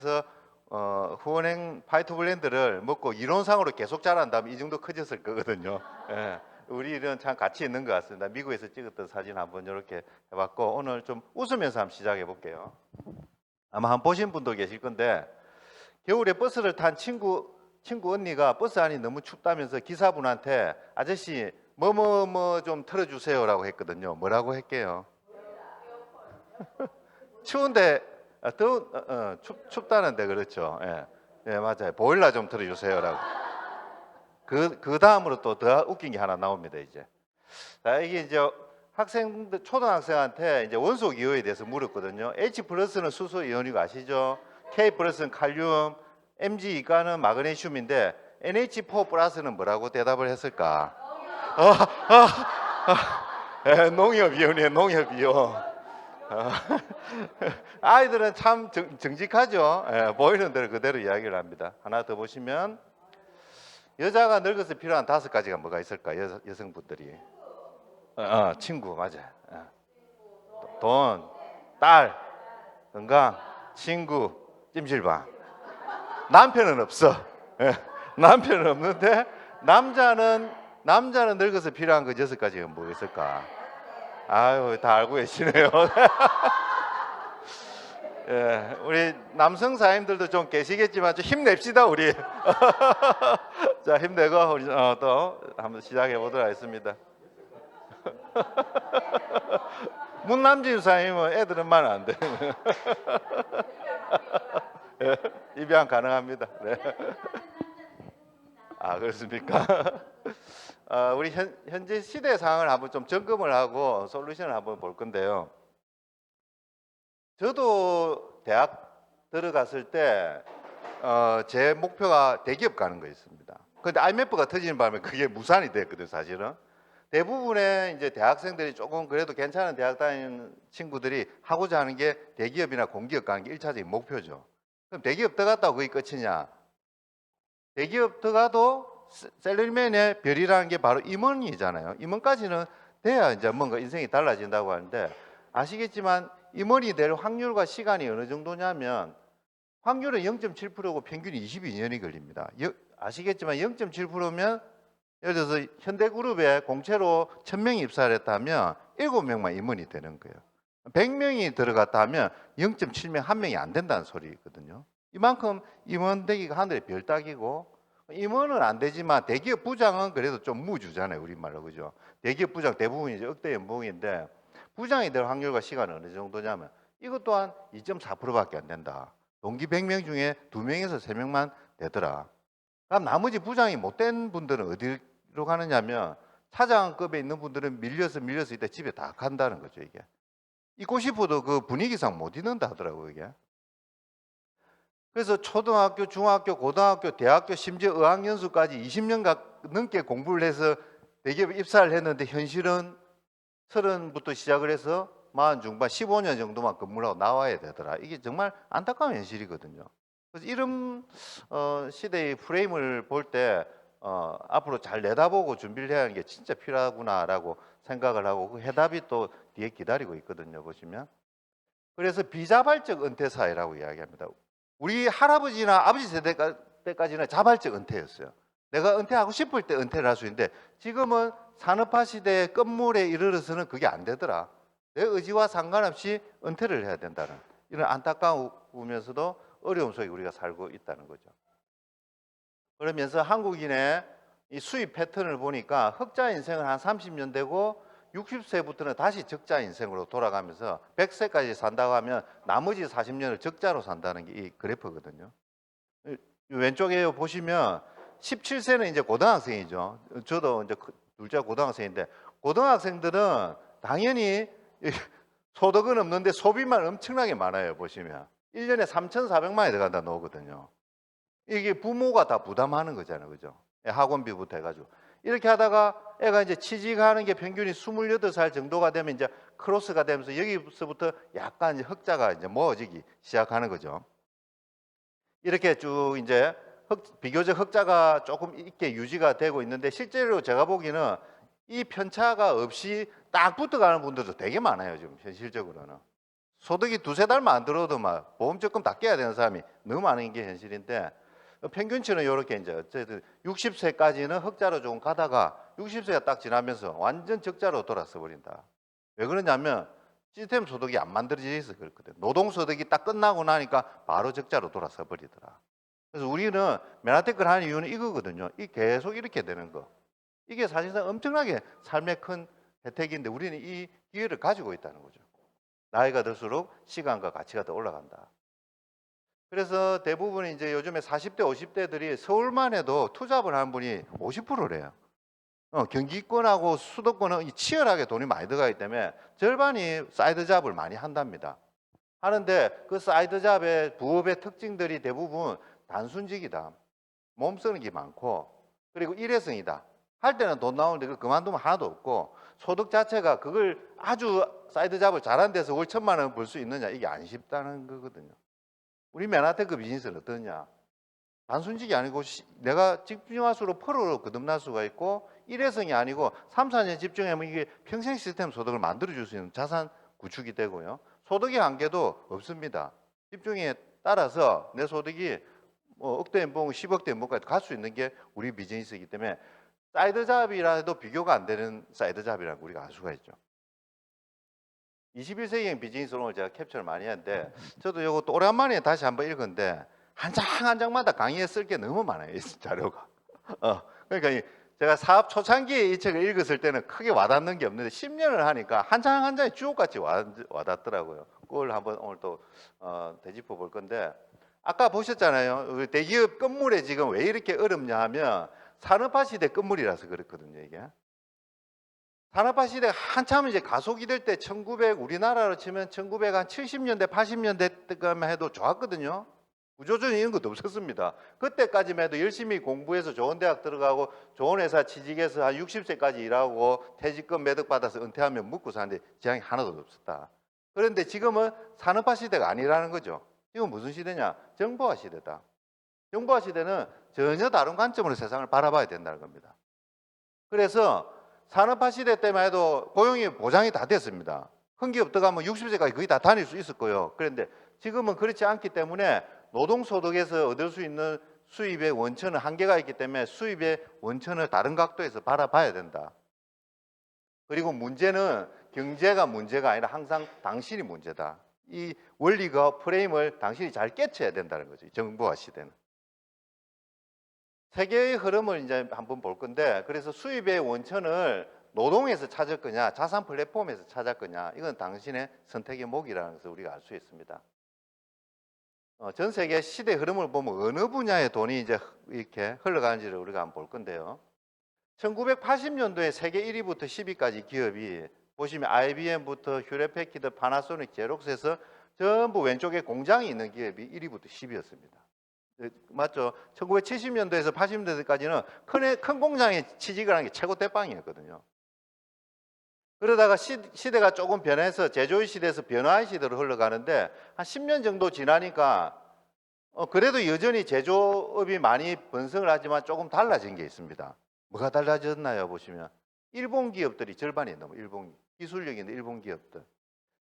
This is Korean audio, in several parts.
그래서 후원행 파이터 블렌드를 먹고 이론상으로 계속 자란다면 이 정도 커졌을 거거든요. 예. 우리는 참 가치 있는 것 같습니다. 미국에서 찍었던 사진 한번 이렇게 해봤고, 오늘 좀 웃으면서 한번 시작해 볼게요. 아마 한번 보신 분도 계실 건데, 겨울에 버스를 탄 친구 언니가 버스 안이 너무 춥다면서 기사분한테 아저씨 뭐 좀 틀어주세요라고 했거든요. 뭐라고 할게요? 추운데 춥다는데 그렇죠. 예. 예, 맞아요. 보일러 좀 틀어주세요라고. 그 다음으로 또 더 웃긴 게 하나 나옵니다. 이제 자, 이게 이제 학생들 초등학생한테 이제 원소 기호에 대해서 물었거든요. H 플러스는 수소 이온이고 아시죠? K 플러스는 칼륨, Mg 이가는 마그네슘인데 NH4 플러스는 뭐라고 대답을 했을까? 농협 이온이에요. 농협 이온. 아이들은 참 정직하죠. 예, 보이는 대로 그대로 이야기를 합니다. 하나 더 보시면 여자가 늙어서 필요한 5가지가 뭐가 있을까? 여성분들이 친구 맞아요. 돈, 딸, 건강, 친구, 찜질방. 남편은 없어. 예, 남편은 없는데 남자는 늙어서 필요한 그 6가지가 뭐 있을까? 아유, 다 알고 계시네요. 예, 우리 남성 사님들도 좀 계시겠지만 좀 힘냅시다 우리. 자, 힘내고 우리 또 한번 시작해 보도록 하겠습니다. 문남진 사님은 애들은 말 안 돼. 예, 입양 가능합니다. 네. 아, 그렇습니까? 우리 현재 시대 상황을 한번 좀 점검을 하고 솔루션을 한번 볼 건데요. 저도 대학 들어갔을 때 제 목표가 대기업 가는 거였습니다. 그런데 IMF가 터지는 바람에 그게 무산이 됐거든요, 사실은. 대부분의 이제 대학생들이 조금 그래도 괜찮은 대학 다니는 친구들이 하고자 하는 게 대기업이나 공기업 가는 게 1차적인 목표죠. 그럼 대기업 들어갔다고 그게 끝이냐? 대기업 들어가도 셀러리맨의 별이라는 게 바로 임원이잖아요. 임원까지는 돼야 이제 뭔가 인생이 달라진다고 하는데, 아시겠지만 임원이 될 확률과 시간이 어느 정도냐면 확률은 0.7%고 평균이 22년이 걸립니다. 아시겠지만 0.7%면 예를 들어서 현대그룹에 공채로 1000명이 입사를 했다면 7명만 임원이 되는 거예요. 100명이 들어갔다 하면 0.7명 한 명이 안 된다는 소리거든요. 이만큼 임원 되기가 하늘의 별 따기고, 임원은 안 되지만 대기업 부장은 그래도 좀 무주잖아요, 우리말로. 그죠? 대기업 부장 대부분이 이제 억대 연봉인데 부장이 될 확률과 시간은 어느 정도냐면 이것 또한 2.4%밖에 안 된다. 동기 100명 중에 2명에서 3명만 되더라. 그럼 나머지 부장이 못된 분들은 어디로 가느냐면 차장급에 있는 분들은 밀려서 이때 집에 다 간다는 거죠. 이게 있고 싶어도 그 분위기상 못 있는다 하더라고요. 이게. 그래서 초등학교, 중학교, 고등학교, 대학교, 심지어 어학연수까지 20년 넘게 공부를 해서 대기업에 입사를 했는데 현실은 30부터 시작을 해서 40 중반 15년 정도만 근무를 하고 나와야 되더라. 이게 정말 안타까운 현실이거든요. 그래서 이런 시대의 프레임을 볼 때 앞으로 잘 내다보고 준비를 해야 하는 게 진짜 필요하구나라고 생각을 하고, 그 해답이 또 뒤에 기다리고 있거든요. 보시면. 그래서 비자발적 은퇴 사회라고 이야기합니다. 우리 할아버지나 아버지 세대 때까지는 자발적 은퇴였어요. 내가 은퇴하고 싶을 때 은퇴를 할 수 있는데 지금은 산업화 시대의 끝물에 이르러서는 그게 안 되더라. 내 의지와 상관없이 은퇴를 해야 된다는 이런 안타까우면서도 어려움 속에 우리가 살고 있다는 거죠. 그러면서 한국인의 이 수입 패턴을 보니까 흑자 인생은 한 30년 되고 60세부터는 다시 적자 인생으로 돌아가면서 100세까지 산다고 하면 나머지 40년을 적자로 산다는 게 이 그래프거든요. 왼쪽에 보시면 17세는 이제 고등학생이죠. 저도 이제 둘째가 고등학생인데, 고등학생들은 당연히 소득은 없는데 소비만 엄청나게 많아요. 보시면 1년에 3,400만 원이 들어간다 나오거든요. 이게 부모가 다 부담하는 거잖아요. 그죠? 학원비부터 해가지고. 이렇게 하다가 애가 이제 취직하는 게 평균이 28살 정도가 되면 이제 크로스가 되면서 여기서부터 약간 이제 흑자가 이제 모아지기 시작하는 거죠. 이렇게 쭉 이제 비교적 흑자가 조금 있게 유지가 되고 있는데, 실제로 제가 보기에는 이 편차가 없이 딱 붙어가는 분들도 되게 많아요. 지금 현실적으로는 소득이 두세 달만 안 들어도 막 보험 적금 다 깨야 되는 사람이 너무 많은 게 현실인데 평균치는 이렇게 이제 어쨌든 60세까지는 흑자로 좀 가다가 60세가 딱 지나면서 완전 적자로 돌아서 버린다. 왜 그러냐면 시스템 소득이 안 만들어져 있어 그렇거든. 노동 소득이 딱 끝나고 나니까 바로 적자로 돌아서 버리더라. 그래서 우리는 메나테크를 하는 이유는 이거거든요. 이 계속 이렇게 되는 거. 이게 사실상 엄청나게 삶의 큰 혜택인데 우리는 이 기회를 가지고 있다는 거죠. 나이가 들수록 시간과 가치가 더 올라간다. 그래서 대부분 이제 요즘에 40대, 50대들이 서울만 해도 투잡을 하는 분이 50%래요. 경기권하고 수도권은 치열하게 돈이 많이 들어가기 때문에 절반이 사이드 잡을 많이 한답니다. 하는데 그 사이드 잡의 부업의 특징들이 대부분 단순직이다. 몸 쓰는 게 많고 그리고 일회성이다. 할 때는 돈 나오는데 그걸 그만두면 하나도 없고 소득 자체가 그걸 아주 사이드 잡을 잘한 데서 월 1,000만 원 벌 수 있느냐 이게 안 쉽다는 거거든요. 우리 맨하탄 비즈니스는 어떠냐? 단순직이 아니고 내가 집중할수록 프로로 거듭날 수가 있고 일회성이 아니고 3, 4년 집중하면 이게 평생 시스템 소득을 만들어줄 수 있는 자산 구축이 되고요. 소득의 한계도 없습니다. 집중에 따라서 내 소득이 뭐 억대 연봉, 10억대 연봉까지 갈 수 있는 게 우리 비즈니스이기 때문에 사이드 잡이라 해도 비교가 안 되는 사이드 잡이라고 우리가 알 수가 있죠. 21세기형 비즈니스를 오늘 제가 캡처를 많이 했는데 저도 이거 또 오랜만에 다시 한번 읽었는데 한 장 한 장마다 강의에 쓸 게 너무 많아요. 이 자료가. 그러니까 제가 사업 초창기에 이 책을 읽었을 때는 크게 와닿는 게 없는데 10년을 하니까 한 장 한 장이 주옥같이 와닿더라고요. 그걸 한번 오늘 또 되짚어 볼 건데 아까 보셨잖아요. 우리 대기업 건물에 지금 왜 이렇게 어렵냐 하면 산업화 시대 건물이라서 그렇거든요. 이게. 산업화 시대가 한참 이제 가속이 될 때 1900 우리나라로 치면 1970년대 80년대 때까지만 해도 좋았거든요. 구조조정 이런 것도 없었습니다. 그때까지만 해도 열심히 공부해서 좋은 대학 들어가고 좋은 회사 취직해서 한 60세까지 일하고 퇴직금 매덕 받아서 은퇴하면 묵고 사는데 지장이 하나도 없었다. 그런데 지금은 산업화 시대가 아니라는 거죠. 지금 무슨 시대냐? 정보화 시대다. 정보화 시대는 전혀 다른 관점으로 세상을 바라봐야 된다는 겁니다. 그래서 산업화 시대 때만 해도 고용이 보장이 다 됐습니다. 흥기업 들어가면 60세까지 거의 다 다닐 수 있을 거예요. 그런데 지금은 그렇지 않기 때문에 노동소득에서 얻을 수 있는 수입의 원천은 한계가 있기 때문에 수입의 원천을 다른 각도에서 바라봐야 된다. 그리고 문제는 경제가 문제가 아니라 항상 당신이 문제다. 이 원리가 프레임을 당신이 잘 깨쳐야 된다는 거죠. 정보화 시대는. 세계의 흐름을 이제 한번 볼 건데 그래서 수입의 원천을 노동에서 찾을 거냐 자산 플랫폼에서 찾을 거냐 이건 당신의 선택의 목이라는 것을 우리가 알 수 있습니다. 전 세계 시대 흐름을 보면 어느 분야의 돈이 이제 이렇게 흘러가는지를 우리가 한번 볼 건데요. 1980년도에 세계 1위부터 10위까지 기업이 보시면 IBM부터 휴렛패키드, 파나소닉, 제록스에서 전부 왼쪽에 공장이 있는 기업이 1위부터 10위였습니다. 맞죠? 1970년도에서 80년대까지는 큰 공장에 취직을 하는 게 최고 대빵이었거든요. 그러다가 시대가 조금 변해서 제조의 시대에서 변화의 시대로 흘러가는데 한 10년 정도 지나니까 그래도 여전히 제조업이 많이 번성을 하지만 조금 달라진 게 있습니다. 뭐가 달라졌나요? 보시면 일본 기업들이 절반이 넘어 일본 기술력 있는 일본 기업들.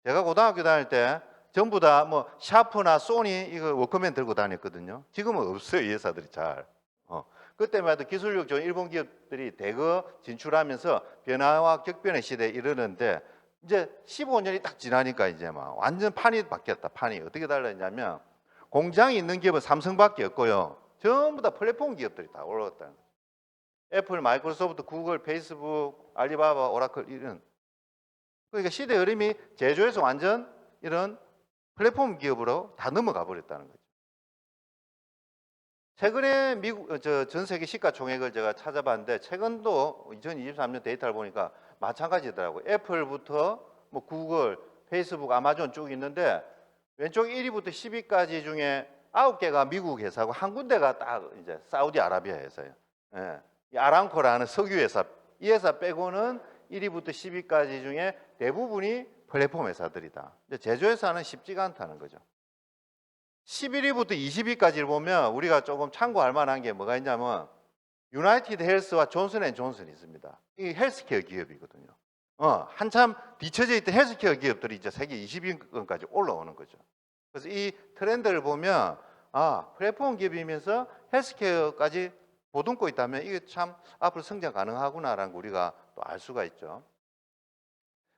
제가 고등학교 다닐 때 전부 다 뭐 샤프나 소니 이거 워크맨 들고 다녔거든요. 지금은 없어요 이 회사들이 잘. 그때만 해도 기술력 좋은 일본 기업들이 대거 진출하면서 변화와 격변의 시대에 이르는데 이제 15년이 딱 지나니까 이제 막 완전 판이 바뀌었다. 판이 어떻게 달라졌냐면 공장이 있는 기업은 삼성밖에 없고요. 전부 다 플랫폼 기업들이 다 올라왔다는 거예요. 애플, 마이크로소프트, 구글, 페이스북, 알리바바, 오라클 이런. 그러니까 시대 흐름이 제조에서 완전 이런 플랫폼 기업으로 다 넘어가 버렸다는 거죠. 최근에 미국 전 세계 시가총액을 제가 찾아봤는데 최근도 2023년 데이터를 보니까 마찬가지더라고요. 애플부터 뭐 구글, 페이스북, 아마존 쭉 있는데 왼쪽 1위부터 10위까지 중에 9개가 미국 회사고 한 군데가 딱 이제 사우디아라비아 회사예요. 예. 이 아람코라는 석유 회사, 이 회사 빼고는 1위부터 10위까지 중에 대부분이 플랫폼 회사들이다. 제조회사는 쉽지가 않다는 거죠. 11위부터 20위까지를 보면 우리가 조금 참고할 만한 게 뭐가 있냐면 유나이티드 헬스와 존슨앤존슨이 있습니다. 이게 헬스케어 기업이거든요. 한참 뒤처져 있던 헬스케어 기업들이 이제 세계 20위권까지 올라오는 거죠. 그래서 이 트렌드를 보면 플랫폼 기업이면서 헬스케어까지 보듬고 있다면 이게 참 앞으로 성장 가능하구나라는 거 우리가 또 알 수가 있죠.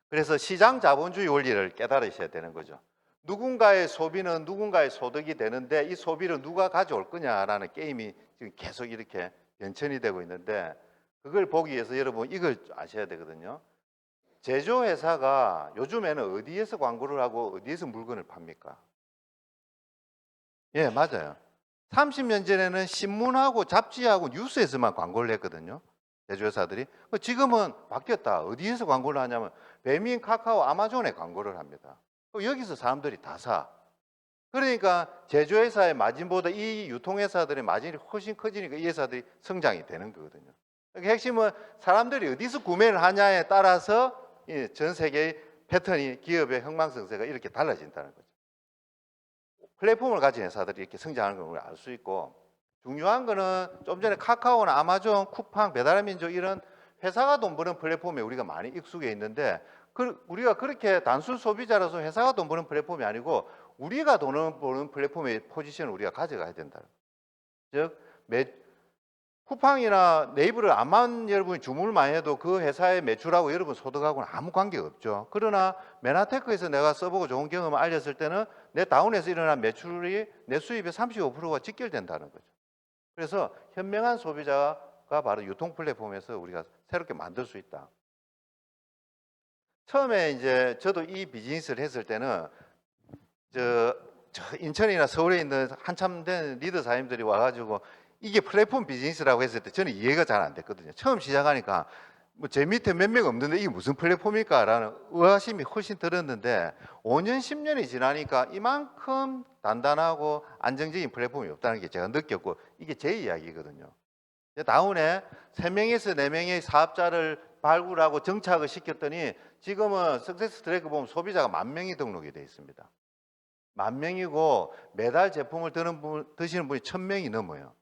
그래서 시장 자본주의 원리를 깨달으셔야 되는 거죠. 누군가의 소비는 누군가의 소득이 되는데 이 소비를 누가 가져올 거냐라는 게임이 지금 계속 이렇게 연천이 되고 있는데 그걸 보기 위해서 여러분 이걸 아셔야 되거든요. 제조회사가 요즘에는 어디에서 광고를 하고 어디에서 물건을 팝니까? 예, 맞아요. 30년 전에는 신문하고 잡지하고 뉴스에서만 광고를 했거든요. 제조회사들이. 지금은 바뀌었다. 어디에서 광고를 하냐면 배민, 카카오, 아마존에 광고를 합니다. 여기서 사람들이 다 사. 그러니까 제조회사의 마진보다 이 유통회사들의 마진이 훨씬 커지니까 이 회사들이 성장이 되는 거거든요. 그러니까 핵심은 사람들이 어디서 구매를 하냐에 따라서 전 세계의 패턴이 기업의 흥망성쇠가 이렇게 달라진다는 거죠. 플랫폼을 가진 회사들이 이렇게 성장하는 걸 우리가 알 수 있고, 중요한 거는 좀 전에 카카오나 아마존, 쿠팡, 배달민족 이런 회사가 돈 버는 플랫폼에 우리가 많이 익숙해 있는데 우리가 그렇게 단순 소비자라서 회사가 돈 버는 플랫폼이 아니고 우리가 돈 버는 플랫폼의 포지션을 우리가 가져가야 된다. 즉 쿠팡이나 네이버를 암만 여러분이 주문을 많이 해도 그 회사의 매출하고 여러분 소득하고는 아무 관계가 없죠. 그러나 메나테크에서 내가 써보고 좋은 경험을 알렸을 때는 내 다운에서 일어난 매출이 내 수입의 35%가 직결된다는 거죠. 그래서 현명한 소비자가 바로 유통 플랫폼에서 우리가 새롭게 만들 수 있다. 처음에 이제 저도 이 비즈니스를 했을 때는 저 인천이나 서울에 있는 한참 된 리더사님들이 와가지고 이게 플랫폼 비즈니스라고 했을 때 저는 이해가 잘 안 됐거든요. 처음 시작하니까 뭐 제 밑에 몇 명 없는데 이게 무슨 플랫폼일까 라는 의아심이 훨씬 들었는데 5년, 10년이 지나니까 이만큼 단단하고 안정적인 플랫폼이 없다는 게 제가 느꼈고 이게 제 이야기거든요. 다운에 3명에서 4명의 사업자를 발굴하고 정착을 시켰더니 지금은 석세스 트래크 보면 소비자가 10,000명이 등록이 되어 있습니다. 10,000명이고 매달 제품을 드시는 분이 1,000명이 넘어요.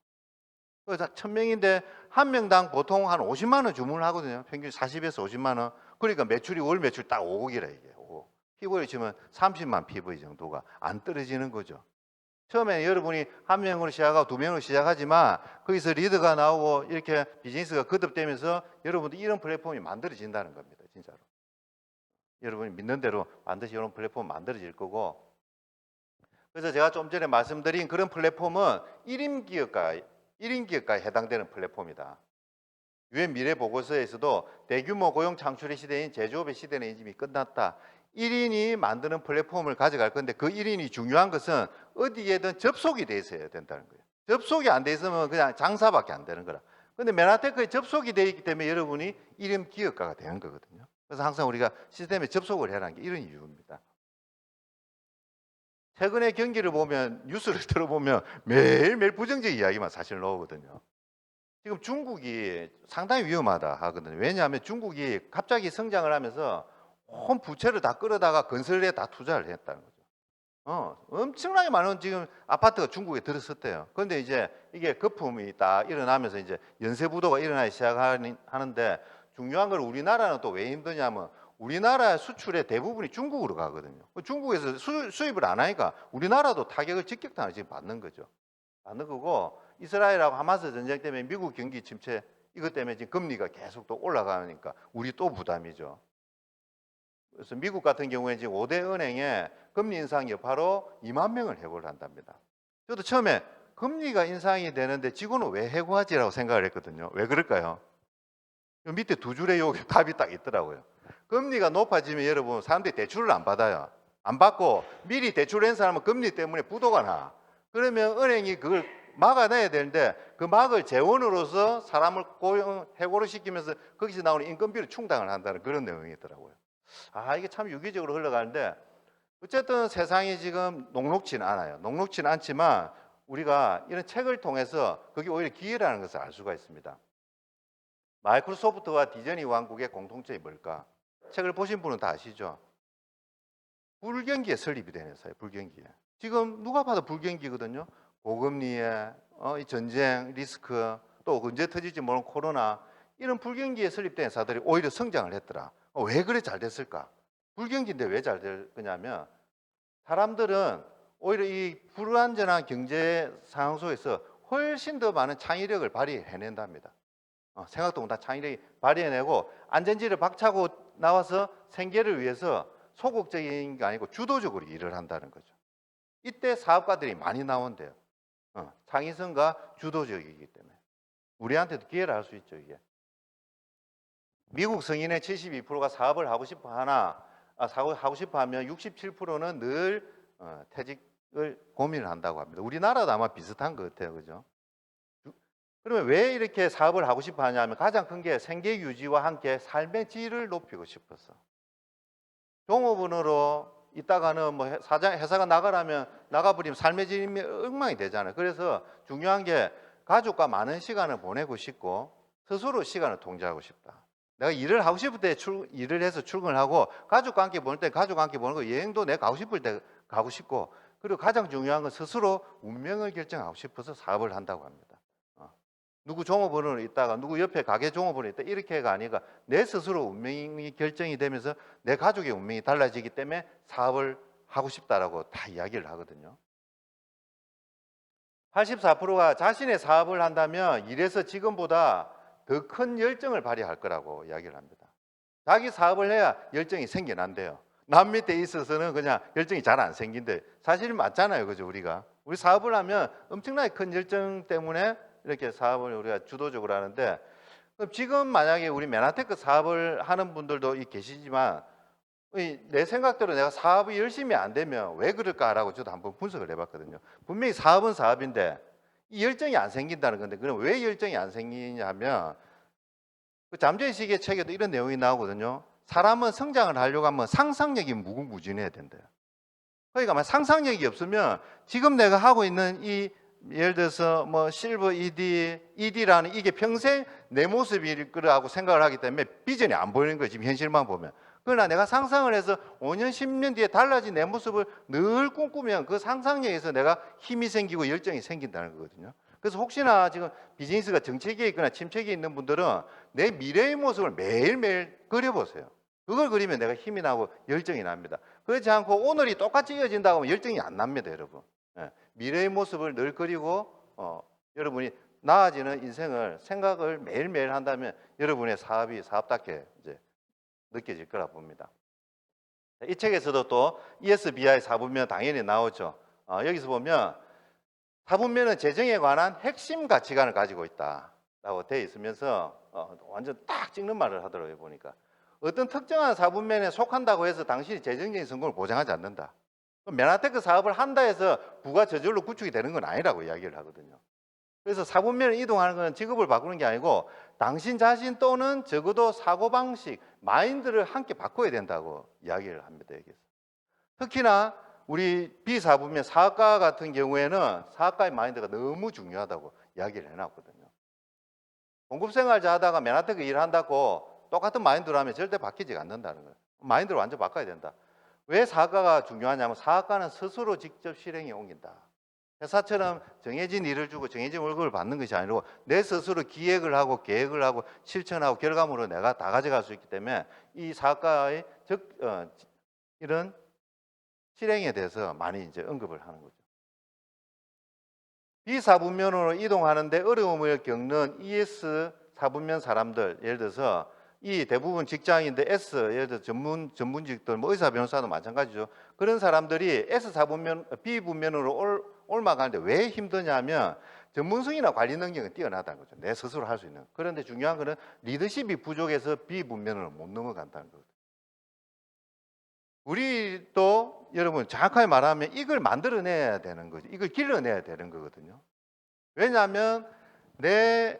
그래서 1,000명인데 한 명당 보통 한 50만 원 주문을 하거든요. 평균 40에서 50만 원. 그러니까 매출이 월 매출 딱 5억이라 이게. 5억. PV를 치면 30만 PV 정도가 안 떨어지는 거죠. 처음에 여러분이 한 명으로 시작하고 2명으로 시작하지만 거기서 리더가 나오고 이렇게 비즈니스가 거듭되면서 여러분들 이런 플랫폼이 만들어진다는 겁니다. 진짜로. 여러분이 믿는 대로 반드시 이런 플랫폼 만들어질 거고, 그래서 제가 좀 전에 말씀드린 그런 플랫폼은 1인 기업가에 해당되는 플랫폼이다. 유엔 미래 보고서에서도 대규모 고용 창출의 시대인 제조업의 시대는 이미 끝났다. 1인이 만드는 플랫폼을 가져갈 건데 그 1인이 중요한 것은 어디에든 접속이 돼 있어야 된다는 거예요. 접속이 안 돼 있으면 그냥 장사밖에 안 되는 거라. 근데 메나테크에 접속이 돼 있기 때문에 여러분이 1인 기업가가 되는 거거든요. 그래서 항상 우리가 시스템에 접속을 해라는 게 이런 이유입니다. 최근의 경기를 보면 뉴스를 들어보면 매일매일 부정적 이야기만 사실 나오거든요. 지금 중국이 상당히 위험하다 하거든요. 왜냐하면 중국이 갑자기 성장을 하면서 온 부채를 다 끌어다가 건설에 다 투자를 했다는 거죠. 엄청나게 많은 지금 아파트가 중국에 들어섰대요. 그런데 이제 이게 거품이 딱 일어나면서 이제 연쇄부도가 일어나기 시작하는데 중요한 건 우리나라는 또 왜 힘드냐면 우리나라 수출의 대부분이 중국으로 가거든요. 중국에서 수입을 안 하니까 우리나라도 타격을 직격탄을 지금 받는 거죠. 받는 거고 이스라엘하고 하마스 전쟁 때문에 미국 경기 침체 이것 때문에 지금 금리가 계속 또 올라가니까 우리 또 부담이죠. 그래서 미국 같은 경우에 지금 5대 은행에 금리 인상 여파로 2만 명을 해고를 한답니다. 저도 처음에 금리가 인상이 되는데 직원은 왜 해고하지라고 생각을 했거든요. 왜 그럴까요? 밑에 두 줄의 요 답이 딱 있더라고요. 금리가 높아지면 여러분 사람들이 대출을 안 받아요. 안 받고 미리 대출한 사람은 금리 때문에 부도가 나. 그러면 은행이 그걸 막아내야 되는데 그 막을 재원으로서 사람을 해고를 시키면서 거기서 나오는 인건비를 충당을 한다는 그런 내용이더라고요. 이게 참 유기적으로 흘러가는데 어쨌든 세상이 지금 녹록지는 않아요. 녹록지는 않지만 우리가 이런 책을 통해서 그게 오히려 기회라는 것을 알 수가 있습니다. 마이크로소프트와 디즈니 왕국의 공통점이 뭘까? 책을 보신 분은 다 아시죠? 불경기에 설립이 되는 회사예요. 불경기에. 지금 누가 봐도 불경기거든요. 고금리에 이 전쟁 리스크 또 언제 터질지 모르는 코로나 이런 불경기에 설립된 회사들이 오히려 성장을 했더라. 왜 그래 잘 됐을까? 불경기인데 왜 잘 될 거냐면 사람들은 오히려 이 불안전한 경제 상황 속에서 훨씬 더 많은 창의력을 발휘해낸답니다. 생각도 못한 창의력이 발휘해내고 안전지를 박차고 나와서 생계를 위해서 소극적인 게 아니고 주도적으로 일을 한다는 거죠. 이때 사업가들이 많이 나온대요. 창의성과 주도적이기 때문에. 우리한테도 기회를 할 수 있죠, 이게. 미국 성인의 72%가 사업을 하고 싶어 하나, 사업을 하고 싶어 하면 67%는 늘 퇴직을 고민을 한다고 합니다. 우리나라도 아마 비슷한 것 같아요. 그죠? 그러면 왜 이렇게 사업을 하고 싶어 하냐면 가장 큰 게 생계 유지와 함께 삶의 질을 높이고 싶어서. 종업원으로 있다가는 뭐 회사가 나가라면 나가버리면 삶의 질이 엉망이 되잖아요. 그래서 중요한 게 가족과 많은 시간을 보내고 싶고 스스로 시간을 통제하고 싶다. 내가 일을 하고 싶을 때 일을 해서 출근을 하고 가족과 함께 보낼 때 가족과 함께 보는 거 여행도 내가 가고 싶을 때 가고 싶고 그리고 가장 중요한 건 스스로 운명을 결정하고 싶어서 사업을 한다고 합니다. 누구 종업원으로 있다가 누구 옆에 가게 종업원으로 있다 이렇게가 아니라 내 스스로 운명이 결정이 되면서 내 가족의 운명이 달라지기 때문에 사업을 하고 싶다라고 다 이야기를 하거든요. 84%가 자신의 사업을 한다면 일에서 지금보다 더 큰 열정을 발휘할 거라고 이야기를 합니다. 자기 사업을 해야 열정이 생겨난대요. 남 밑에 있어서는 그냥 열정이 잘 안 생긴대. 사실은 맞잖아요. 그죠? 우리 사업을 하면 엄청나게 큰 열정 때문에 이렇게 사업을 우리가 주도적으로 하는데 그럼 지금 만약에 우리 메나테크 사업을 하는 분들도 계시지만 내 생각대로 내가 사업이 열심히 안 되면 왜 그럴까라고 저도 한번 분석을 해봤거든요. 분명히 사업은 사업인데 이 열정이 안 생긴다는 건데 그럼 왜 열정이 안 생기냐 하면 그 잠재의식의 책에도 이런 내용이 나오거든요. 사람은 성장을 하려고 하면 상상력이 무궁무진해야 된대요. 그러니까 상상력이 없으면 지금 내가 하고 있는 이 예를 들어서 뭐 실버 ED라는 이게 평생 내 모습일 거라고 생각을 하기 때문에 비전이 안 보이는 거예요. 지금 현실만 보면. 그러나 내가 상상을 해서 5년, 10년 뒤에 달라진 내 모습을 늘 꿈꾸면 그 상상력에서 내가 힘이 생기고 열정이 생긴다는 거거든요. 그래서 혹시나 지금 비즈니스가 정체기에 있거나 침체기에 있는 분들은 내 미래의 모습을 매일매일 그려보세요. 그걸 그리면 내가 힘이 나고 열정이 납니다. 그렇지 않고 오늘이 똑같이 이어진다고 하면 열정이 안 납니다, 여러분. 미래의 모습을 늘 그리고 여러분이 나아지는 인생을 생각을 매일매일 한다면 여러분의 사업이 사업답게 이제 느껴질 거라 봅니다. 이 책에서도 또 ESBI 사분면 당연히 나오죠. 여기서 보면 사분면은 재정에 관한 핵심 가치관을 가지고 있다라고 되어 있으면서 완전 딱 찍는 말을 하더라고요. 보니까 어떤 특정한 사분면에 속한다고 해서 당신이 재정적인 성공을 보장하지 않는다. 메나테크 사업을 한다 해서 부가 저절로 구축이 되는 건 아니라고 이야기를 하거든요. 그래서 사분면을 이동하는 건 직업을 바꾸는 게 아니고 당신 자신 또는 적어도 사고방식, 마인드를 함께 바꿔야 된다고 이야기를 합니다. 여기서. 특히나 우리 비사분면 사업가 같은 경우에는 사업가의 마인드가 너무 중요하다고 이야기를 해놨거든요. 공급생활자 하다가 메나테크 일한다고 똑같은 마인드로 하면 절대 바뀌지 않는다는 거예요. 마인드를 완전 바꿔야 된다. 왜 사업가가 중요하냐면 사업가는 스스로 직접 실행에 옮긴다. 회사처럼 정해진 일을 주고 정해진 월급을 받는 것이 아니고 내 스스로 기획을 하고 계획을 하고 실천하고 결과물을 내가 다 가져갈 수 있기 때문에 이 사업가의 이런 실행에 대해서 많이 이제 언급을 하는 거죠. 비사분면으로 이동하는데 어려움을 겪는 ES 사분면 사람들, 예를 들어서 이 대부분 직장인데 S, 예를 들어 전문직들, 뭐 의사, 변호사도 마찬가지죠. 그런 사람들이 S 사분면, B분면으로 올라가는데 왜 힘드냐면 전문성이나 관리 능력은 뛰어나다는 거죠. 내 스스로 할 수 있는. 그런데 중요한 거는 리더십이 부족해서 B분면으로 못 넘어간다는 거죠. 우리도 여러분 정확하게 말하면 이걸 만들어내야 되는 거죠. 이걸 길러내야 되는 거거든요. 왜냐하면 내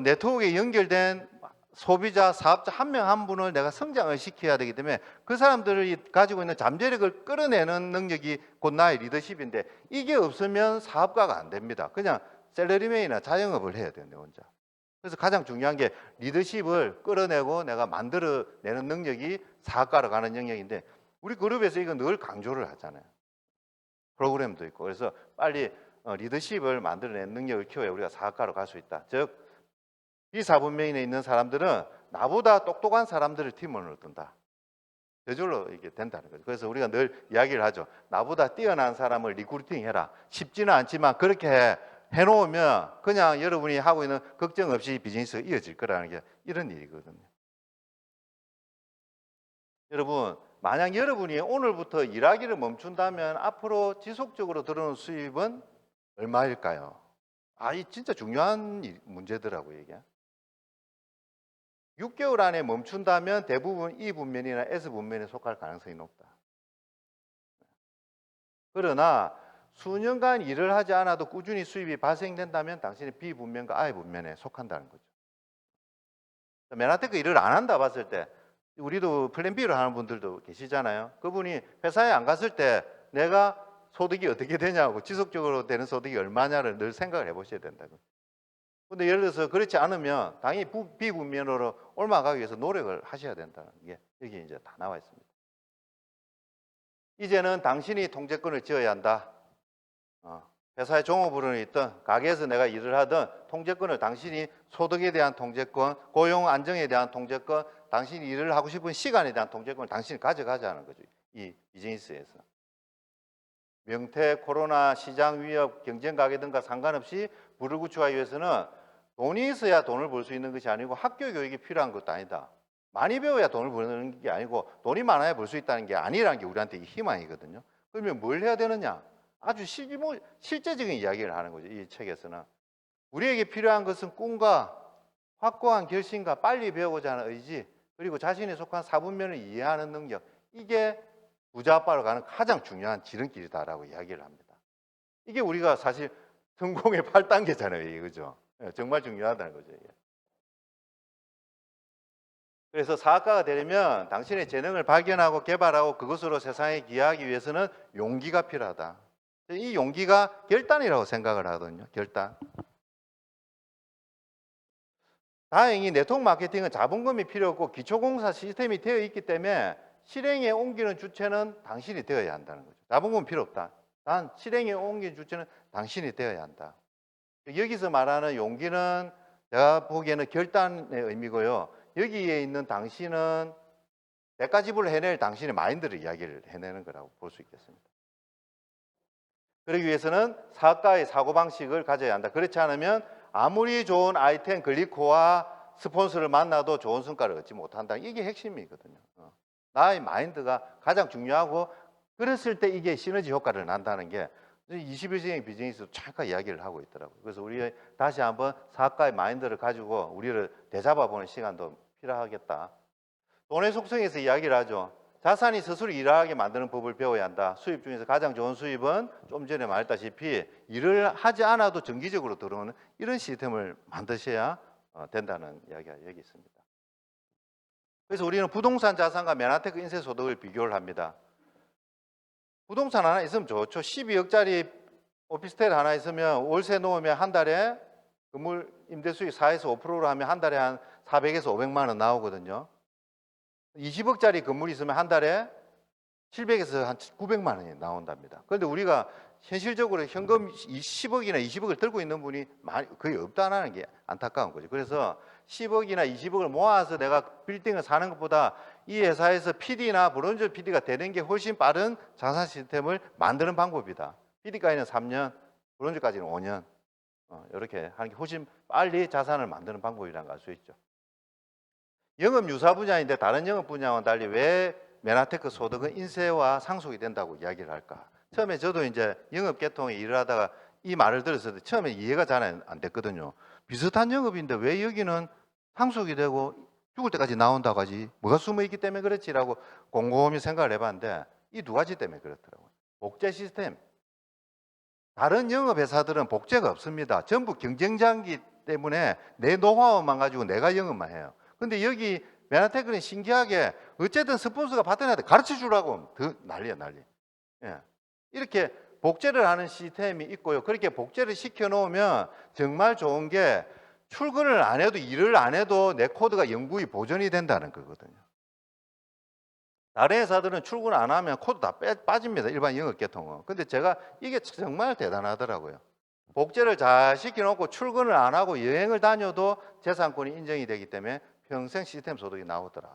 네트워크에 연결된 소비자, 사업자 한 명 한 분을 내가 성장을 시켜야 되기 때문에 그 사람들이 가지고 있는 잠재력을 끌어내는 능력이 곧 나의 리더십인데 이게 없으면 사업가가 안 됩니다. 그냥 셀러리맨이나 자영업을 해야 돼요, 내 혼자. 그래서 가장 중요한 게 리더십을 끌어내고 내가 만들어내는 능력이 사업가로 가는 영역인데 우리 그룹에서 이거 늘 강조를 하잖아요. 프로그램도 있고. 그래서 빨리 리더십을 만들어내는 능력을 키워야 우리가 사업가로 갈 수 있다. 즉 비사분면에 있는 사람들은 나보다 똑똑한 사람들을 팀원으로 둔다. 저절로 이게 된다는 거죠. 그래서 우리가 늘 이야기를 하죠. 나보다 뛰어난 사람을 리크루팅 해라. 쉽지는 않지만 그렇게 해놓으면 그냥 여러분이 하고 있는 걱정 없이 비즈니스가 이어질 거라는 게 이런 일이거든요. 여러분, 만약 여러분이 오늘부터 일하기를 멈춘다면 앞으로 지속적으로 들어오는 수입은 얼마일까요? 이 진짜 중요한 문제더라고요, 이게. 6개월 안에 멈춘다면 대부분 E 분면이나 S 분면에 속할 가능성이 높다. 그러나 수년간 일을 하지 않아도 꾸준히 수입이 발생된다면 당신이 B 분면과 I 분면에 속한다는 거죠. 맨하테크 일을 안 한다 봤을 때 우리도 플랜 B를 하는 분들도 계시잖아요. 그분이 회사에 안 갔을 때 내가 소득이 어떻게 되냐고, 지속적으로 되는 소득이 얼마냐를 늘 생각을 해보셔야 된다고. 근데 예를 들어서 그렇지 않으면 당연히 비분면으로 올라가기 위해서 노력을 하셔야 된다는 게 여기 이제 다 나와 있습니다. 이제는 당신이 통제권을 쥐어야 한다. 회사의 종업원으로 있든 가게에서 내가 일을 하든 통제권을, 당신이 소득에 대한 통제권, 고용 안정에 대한 통제권, 당신이 일을 하고 싶은 시간에 대한 통제권을 당신이 가져가자는 거죠. 이 비즈니스에서. 명태, 코로나, 시장 위협, 경쟁 가계 등과 상관없이 불을 구축하기 위해서는 돈이 있어야 돈을 벌 수 있는 것이 아니고 학교 교육이 필요한 것도 아니다. 많이 배워야 돈을 버는 게 아니고 돈이 많아야 벌 수 있다는 게 아니라는 게 우리한테 희망이거든요. 그러면 뭘 해야 되느냐? 아주 실제적인 이야기를 하는 거죠. 이 책에서는. 우리에게 필요한 것은 꿈과 확고한 결심과 빨리 배우고자 하는 의지, 그리고 자신이 속한 사분면을 이해하는 능력. 이게 부자 아빠로 가는 가장 중요한 지름길이다라고 이야기를 합니다. 이게 우리가 사실 성공의 8단계잖아요. 그죠? 정말 중요하다는 거죠. 이게. 그래서 사학가가 되려면 당신의 재능을 발견하고 개발하고 그것으로 세상에 기여하기 위해서는 용기가 필요하다. 이 용기가 결단이라고 생각을 하거든요. 결단. 다행히 네트워크 마케팅은 자본금이 필요 없고 기초공사 시스템이 되어 있기 때문에 실행에 옮기는 주체는 당신이 되어야 한다는 거죠. 자본금은 필요 없다. 단 실행에 옮기는 주체는 당신이 되어야 한다. 여기서 말하는 용기는 제가 보기에는 결단의 의미고요. 여기에 있는 당신은 대가지불을 해낼 당신의 마인드를 이야기를 해내는 거라고 볼 수 있겠습니다. 그러기 위해서는 사업가의 사고방식을 가져야 한다. 그렇지 않으면 아무리 좋은 아이템 글리코와 스폰서를 만나도 좋은 성과를 얻지 못한다. 이게 핵심이거든요. 나의 마인드가 가장 중요하고, 그랬을 때 이게 시너지 효과를 난다는 게 21세기 비즈니스도 잠깐 이야기를 하고 있더라고요. 그래서 우리 다시 한번 사업가의 마인드를 가지고 우리를 되잡아보는 시간도 필요하겠다. 돈의 속성에서 이야기를 하죠. 자산이 스스로 일하게 만드는 법을 배워야 한다. 수입 중에서 가장 좋은 수입은 좀 전에 말했다시피 일을 하지 않아도 정기적으로 들어오는 이런 시스템을 만드셔야 된다는 이야기가 여기 있습니다. 그래서 우리는 부동산 자산과 맨하테크 인쇄 소득을 비교를 합니다. 부동산 하나 있으면 좋죠. 12억짜리 오피스텔 하나 있으면 월세 놓으면 한 달에 건물 임대 수익 4에서 5%로 하면 한 달에 한 400에서 500만 원 나오거든요. 20억짜리 건물이 있으면 한 달에 700에서 한 900만 원이 나온답니다. 그런데 우리가 현실적으로 현금 10억이나 20억을 들고 있는 분이 거의 없다는 게 안타까운 거죠. 그래서 10억이나 20억을 모아서 내가 빌딩을 사는 것보다 이 회사에서 PD나 브론즈 PD가 되는 게 훨씬 빠른 자산 시스템을 만드는 방법이다. PD까지는 3년, 브론즈까지는 5년. 이렇게 하는 게 훨씬 빨리 자산을 만드는 방법이라는 걸 알 수 있죠. 영업 유사 분야인데 다른 영업 분야와는 달리 왜 맨하테크 소득은 인쇄와 상속이 된다고 이야기를 할까? 처음에 저도 이제 영업 계통에 일을 하다가 이 말을 들었을 때 처음에 이해가 잘 안 됐거든요. 비슷한 영업인데 왜 여기는 상속이 되고 죽을 때까지 나온다고 하지? 뭐가 숨어 있기 때문에 그렇지라고 곰곰이 생각을 해봤는데 이 두 가지 때문에 그렇더라고요. 복제 시스템. 다른 영업 회사들은 복제가 없습니다. 전부 경쟁자이기 때문에 내 노하우만 가지고 내가 영업만 해요. 근데 여기 맨하테크는 신기하게 어쨌든 스폰서가 파트너한테 가르쳐 주라고 더 난리야 난리. 예. 이렇게 복제를 하는 시스템이 있고요. 그렇게 복제를 시켜 놓으면 정말 좋은 게 출근을 안 해도 일을 안 해도 내 코드가 영구히 보존이 된다는 거거든요. 다른 회사들은 출근 안 하면 코드 다 빠집니다. 일반 영업 계통은. 근데 제가 이게 정말 대단하더라고요. 복제를 잘 시켜놓고 출근을 안 하고 여행을 다녀도 재산권이 인정이 되기 때문에 평생 시스템 소득이 나오더라.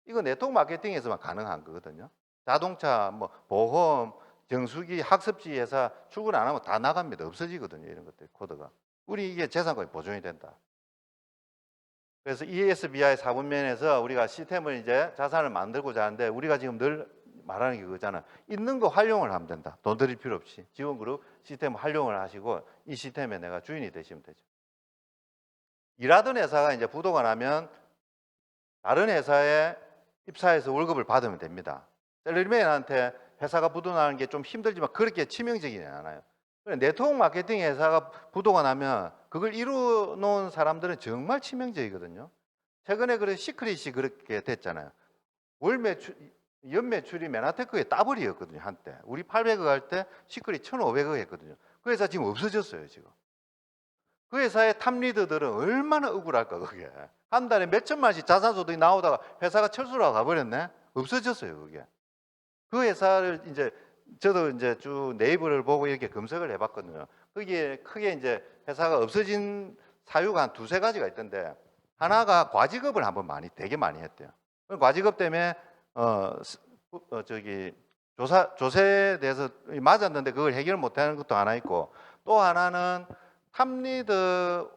이거 네트워크 마케팅에서만 가능한 거거든요. 자동차, 뭐 보험, 정수기, 학습지 회사 출근 안 하면 다 나갑니다. 없어지거든요. 이런 것들 코드가. 우리 이게 재산권이 보존이 된다. 그래서 ESBI 사분면에서 우리가 시스템을 이제 자산을 만들고자 하는데 우리가 지금 늘 말하는 게 그거잖아. 있는 거 활용을 하면 된다. 돈 들일 필요 없이. 지원그룹 시스템 활용을 하시고 이 시스템에 내가 주인이 되시면 되죠. 일하던 회사가 이제 부도가 나면 다른 회사에 입사해서 월급을 받으면 됩니다. 셀러리맨한테 회사가 부도나는 게 좀 힘들지만 그렇게 치명적이지 않아요. 네트워크 마케팅 회사가 부도가 나면 그걸 이루어 놓은 사람들은 정말 치명적이거든요. 최근에 그런 시크릿이 그렇게 됐잖아요. 월 매출, 연 매출이 메나테크의 더블이었거든요, 한때. 우리 800억 할 때 시크릿 1,500억 했거든요. 그 회사 지금 없어졌어요, 지금. 그 회사의 탑리더들은 얼마나 억울할까, 그게. 한 달에 몇 천만씩 자산소득이 나오다가 회사가 철수라고 가버렸네? 없어졌어요, 그게. 그 회사를 이제 저도 이제 쭉 네이버를 보고 이렇게 검색을 해봤거든요. 거기에 크게 이제 회사가 없어진 사유가 한 두세 가지가 있던데 하나가 과직업을 한번 되게 많이 했대요. 과직업 때문에 저기 조세에 대해서 맞았는데 그걸 해결 못하는 것도 하나 있고 또 하나는 탑리더가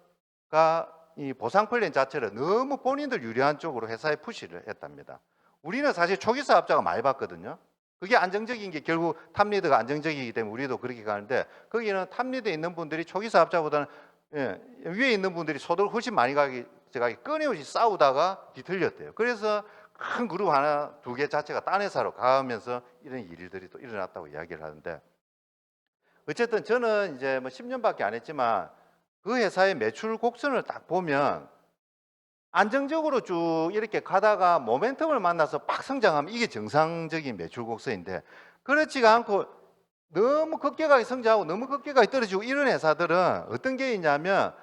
이 보상 플랜 자체를 너무 본인들 유리한 쪽으로 회사에 푸시를 했답니다. 우리는 사실 초기 사업자가 많이 봤거든요. 그게 안정적인 게 결국 탑리더가 안정적이기 때문에 우리도 그렇게 가는데 거기는 탑리더에 있는 분들이 초기 사업자보다는 위에 있는 분들이 소득을 훨씬 많이 가기 끊임없이 싸우다가 뒤틀렸대요. 그래서 큰 그룹 하나, 두 개 자체가 딴 회사로 가면서 이런 일들이 또 일어났다고 이야기를 하는데 어쨌든 저는 이제 뭐 10년밖에 안 했지만 그 회사의 매출 곡선을 딱 보면 안정적으로 쭉 이렇게 가다가 모멘텀을 만나서 팍 성장하면 이게 정상적인 매출 곡선인데 그렇지가 않고 너무 급격하게 성장하고 너무 급격하게 떨어지고 이런 회사들은 어떤 게 있냐면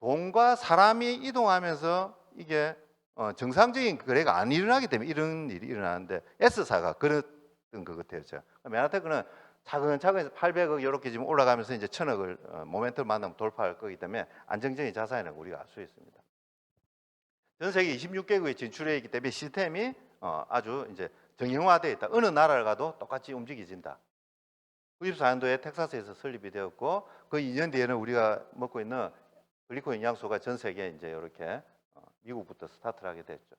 돈과 사람이 이동하면서 이게 정상적인 거래가 안 일어나기 때문에 이런 일이 일어나는데 S사가 그랬던 것 같아요. 메나테크는 차근차근 800억 이렇게 지금 올라가면서 이제 1,000억을 모멘텀을 만나면 돌파할 거기 때문에 안정적인 자산이라고 우리가 알 수 있습니다. 전 세계 26개국에 진출해 있기 때문에 시스템이 아주 이제 정형화되어 있다. 어느 나라를 가도 똑같이 움직여진다. 94년도에 텍사스에서 설립이 되었고 그 2년 뒤에는 우리가 먹고 있는 글리코 영양소가 전 세계에 이제 이렇게 미국부터 스타트를 하게 됐죠.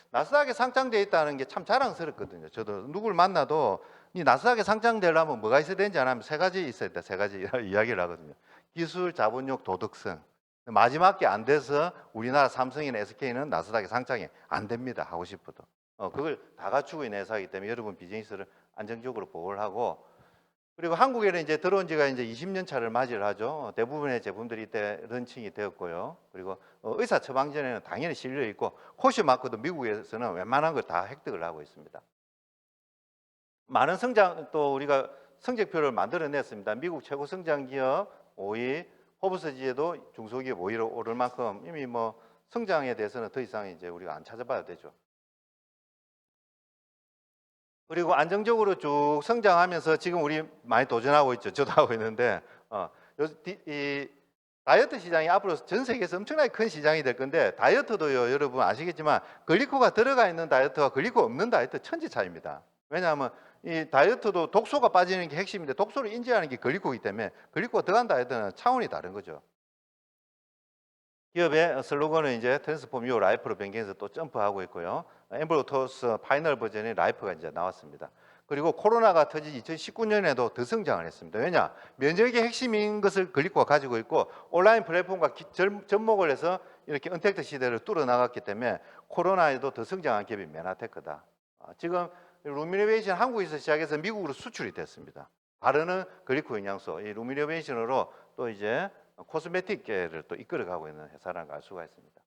나스닥에 상장되어 있다는 게 참 자랑스럽거든요. 저도 누굴 만나도 이 나스닥에 상장되려면 뭐가 있어야 되는지 안 하면 세 가지 있어야 돼. 세 가지 이야기를 하거든요. 기술, 자본력, 도덕성. 마지막 게 안 돼서 우리나라 삼성이나 SK는 나스닥에 상장이 안 됩니다. 하고 싶어도. 그걸 다 갖추고 있는 회사이기 때문에 여러분 비즈니스를 안정적으로 보호를 하고 그리고 한국에는 이제 들어온 지가 이제 20년 차를 맞이를 하죠. 대부분의 제품들이 이때 런칭이 되었고요. 그리고 의사 처방전에는 당연히 실려 있고 호시 마크도 미국에서는 웬만한 걸 다 획득을 하고 있습니다. 많은 성장 또 우리가 성적표를 만들어냈습니다. 미국 최고 성장 기업 5위, 포브스지에도 중소기업 5위로 오를 만큼 이미 뭐 성장에 대해서는 더 이상 이제 우리가 안 찾아봐야 되죠. 그리고 안정적으로 쭉 성장하면서 지금 우리 많이 도전하고 있죠. 저도 하고 있는데 이 다이어트 시장이 앞으로 전 세계에서 엄청나게 큰 시장이 될 건데 다이어트도요. 여러분 아시겠지만 글리코가 들어가 있는 다이어트와 글리코 없는 다이어트 천지 차이입니다. 왜냐하면 이 다이어트도 독소가 빠지는 게 핵심인데 독소를 인지하는 게 글리코이기 때문에 글리코가 들어간 다이어트는 차원이 다른 거죠. 기업의 슬로건은 이제 트랜스폼 유어 라이프로 변경해서 또 점프하고 있고요. 엠브로토스 파이널 버전의 라이프가 이제 나왔습니다. 그리고 코로나가 터진 2019년에도 더 성장을 했습니다. 왜냐? 면역의 핵심인 것을 글리코가 가지고 있고 온라인 플랫폼과 접목을 해서 이렇게 언택트 시대를 뚫어나갔기 때문에 코로나에도 더 성장한 기업이 메나테크다. 지금 루미노베이션 한국에서 시작해서 미국으로 수출이 됐습니다. 바르는 글리코 영양소, 이 루미노베이션으로 또 이제 코스메틱계를 또 이끌어가고 있는 회사라는 걸 알 수가 있습니다.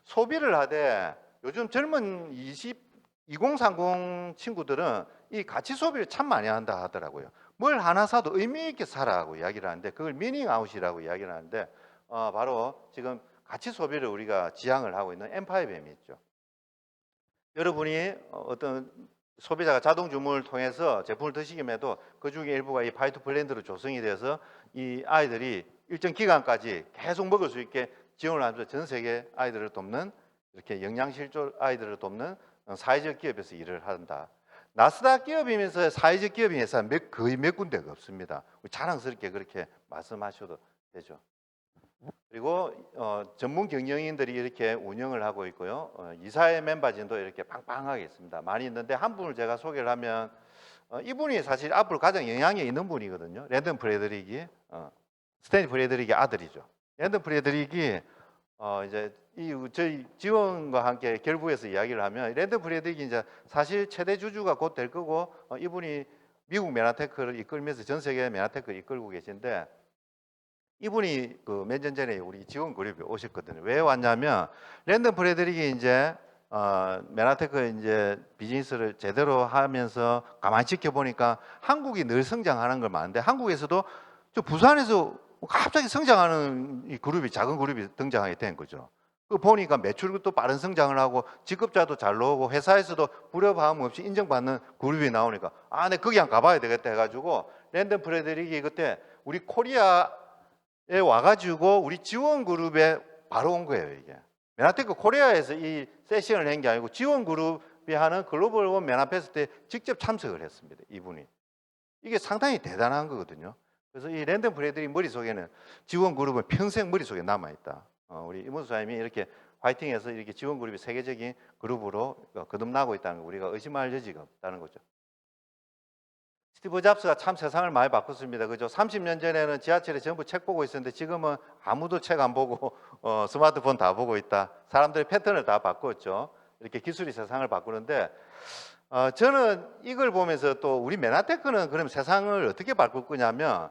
소비를 하되 요즘 젊은 2030 친구들은 이 가치 소비를 참 많이 한다 하더라고요. 뭘 하나 사도 의미 있게 사라고 이야기를 하는데 그걸 미닝아웃이라고 이야기를 하는데 바로 지금 가치 소비를 우리가 지향을 하고 있는 M5M이 있죠. 여러분이 어떤 소비자가 자동 주문을 통해서 제품을 드시기에도 그 중에 일부가 이 파이토 블렌드로 조성이 돼서 이 아이들이 일정 기간까지 계속 먹을 수 있게 지원을 하면서 전 세계 아이들을 돕는 이렇게 영양실조 아이들을 돕는 사회적 기업에서 일을 한다. 나스닥 기업이면서 사회적 기업에서 거의 몇 군데가 없습니다. 자랑스럽게 그렇게 말씀하셔도 되죠. 그리고 전문 경영인들이 이렇게 운영을 하고 있고요. 이사회 멤버진도 이렇게 빵빵하게 있습니다. 많이 있는데 한 분을 제가 소개를 하면 이분이 사실 앞으로 가장 영향이 있는 분이거든요. 랜던 프레드릭이 스탠리 프레드릭의 아들이죠. 랜던 프레드릭이 이제 저희 지원과 함께 결부해서 이야기를 하면 랜던 프레드릭이 이제 사실 최대 주주가 곧 될 거고 이분이 미국 메나테크를 이끌면서 전 세계 메나테크를 이끌고 계신데 이분이 그 몇 년 전에 우리 지원 그룹에 오셨거든요. 왜 왔냐면 랜던 프레드릭이 이제 메나테크 이제 비즈니스를 제대로 하면서 가만히 지켜보니까 한국이 늘 성장하는 걸 많은데 한국에서도 저 부산에서 갑자기 성장하는 이 그룹이 작은 그룹이 등장하게 된 거죠. 그 보니까 매출도 빠른 성장을 하고 직급자도 잘 나오고 회사에서도 불협화음 없이 인정받는 그룹이 나오니까 내 거기 한 가봐야 되겠다 해가지고 랜던 프레드릭이 그때 우리 코리아에 와가지고 우리 지원 그룹에 바로 온 거예요. 이게 메나테크 코리아에서 이 세션을 한 게 아니고 지원 그룹이 하는 글로벌 원 메나페스트 때 직접 참석을 했습니다. 이분이 이게 상당히 대단한 거거든요. 그래서 이 랜던 프레드릭 머릿속에는 지원 그룹은 평생 머릿속에 남아있다. 우리 이문수 사장님이 이렇게 화이팅해서 이렇게 지원 그룹이 세계적인 그룹으로 거듭나고 있다는 거 우리가 의심할 여지가 없다는 거죠. 스티브 잡스가 참 세상을 많이 바꿨습니다. 그죠? 30년 전에는 지하철에 전부 책 보고 있었는데 지금은 아무도 책 안 보고 스마트폰 다 보고 있다. 사람들의 패턴을 다 바꿨죠. 이렇게 기술이 세상을 바꾸는데 저는 이걸 보면서 또 우리 메나테크는 그럼 세상을 어떻게 바꿀 거냐면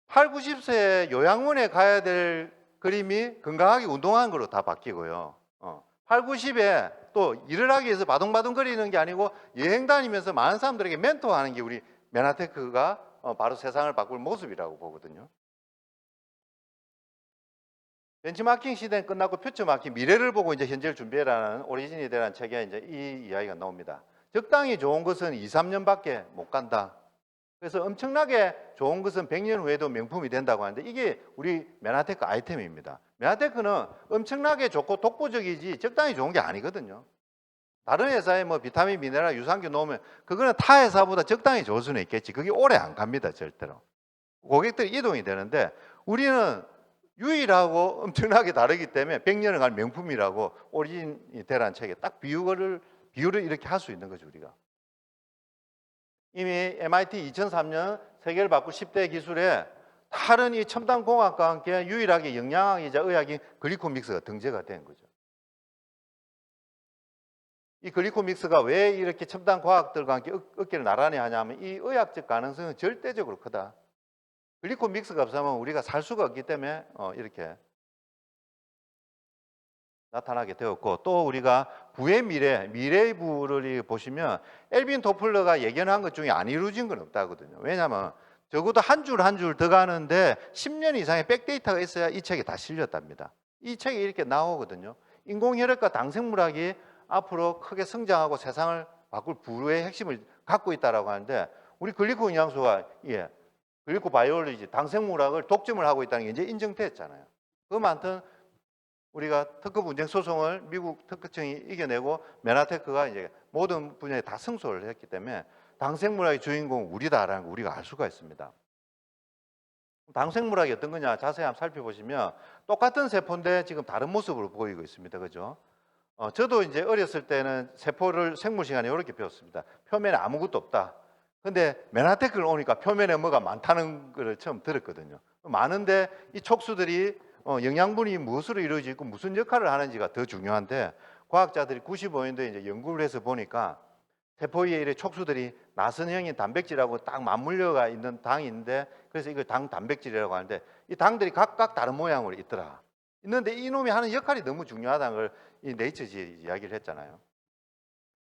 8, 90세 요양원에 가야 될 그림이 건강하게 운동하는 걸로 다 바뀌고요. 8, 90에 또 일을 하기 위해서 바둥바둥거리는 게 아니고 여행 다니면서 많은 사람들에게 멘토하는 게 우리 메나테크가 바로 세상을 바꿀 모습이라고 보거든요. 벤치마킹 시대는 끝나고 퓨처마킹, 미래를 보고 이제 현재를 준비해라는 오리진이 대한 책에 이제 이 이야기가 나옵니다. 적당히 좋은 것은 2, 3년밖에 못 간다. 그래서 엄청나게 좋은 것은 100년 후에도 명품이 된다고 하는데 이게 우리 메나테크 아이템입니다. 메나테크는 엄청나게 좋고 독보적이지 적당히 좋은 게 아니거든요. 다른 회사에 뭐 비타민, 미네랄, 유산균 넣으면 그거는 타 회사보다 적당히 좋을 수는 있겠지. 그게 오래 안 갑니다, 절대로. 고객들이 이동이 되는데 우리는 유일하고 엄청나게 다르기 때문에 100년을 간 명품이라고 오리진이 되라는 책에 딱 비유를 이렇게 할 수 있는 거죠, 우리가. 이미 MIT 2003년 세계를 바꿀 10대 기술에 다른 이 첨단 공학과 함께 유일하게 영양학이자 의학인 글리콘 믹스가 등재가 된 거죠. 이 글리콘 믹스가 왜 이렇게 첨단 과학들과 함께 어깨를 나란히 하냐면 이 의학적 가능성은 절대적으로 크다. 글리콘 믹스가 없으면 우리가 살 수가 없기 때문에 이렇게 나타나게 되었고 또 우리가 부의 미래의 부를 보시면 엘빈 토플러가 예견한 것 중에 안 이루어진 건 없다거든요. 왜냐하면 적어도 한 줄 한 줄 더 가는데 10년 이상의 백데이터가 있어야 이 책에 다 실렸답니다. 이 책에 이렇게 나오거든요. 인공혈액과 당생물학이 앞으로 크게 성장하고 세상을 바꿀 부의 핵심을 갖고 있다라고 하는데 우리 글리코 영양소가 글리코 바이올로지 당생물학을 독점을 하고 있다는 게 이제 인정됐잖아요. 그만큼 우리가 특허 분쟁 소송을 미국 특허청이 이겨내고 메나테크가 이제 모든 분야에 다 승소를 했기 때문에 당생물학의 주인공 우리다라는 거 우리가 알 수가 있습니다. 당생물학이 어떤 거냐 자세히 한번 살펴보시면 똑같은 세포인데 지금 다른 모습으로 보이고 있습니다. 그죠? 저도 이제 어렸을 때는 세포를 생물 시간에 이렇게 배웠습니다. 표면에 아무것도 없다. 근데 메나테크를 오니까 표면에 뭐가 많다는 걸 처음 들었거든요. 많은데 이 촉수들이 영양분이 무엇으로 이루어지고 있고 무슨 역할을 하는지가 더 중요한데 과학자들이 95년도에 이제 연구를 해서 보니까 세포 위에 이렇게 촉수들이 나선형인 단백질하고 딱 맞물려가 있는 당이 있는데 그래서 이걸 단백질이라고 하는데 이 당들이 각각 다른 모양으로 있더라. 있는데 이놈이 하는 역할이 너무 중요하다는 걸 이 네이처지 이야기를 했잖아요.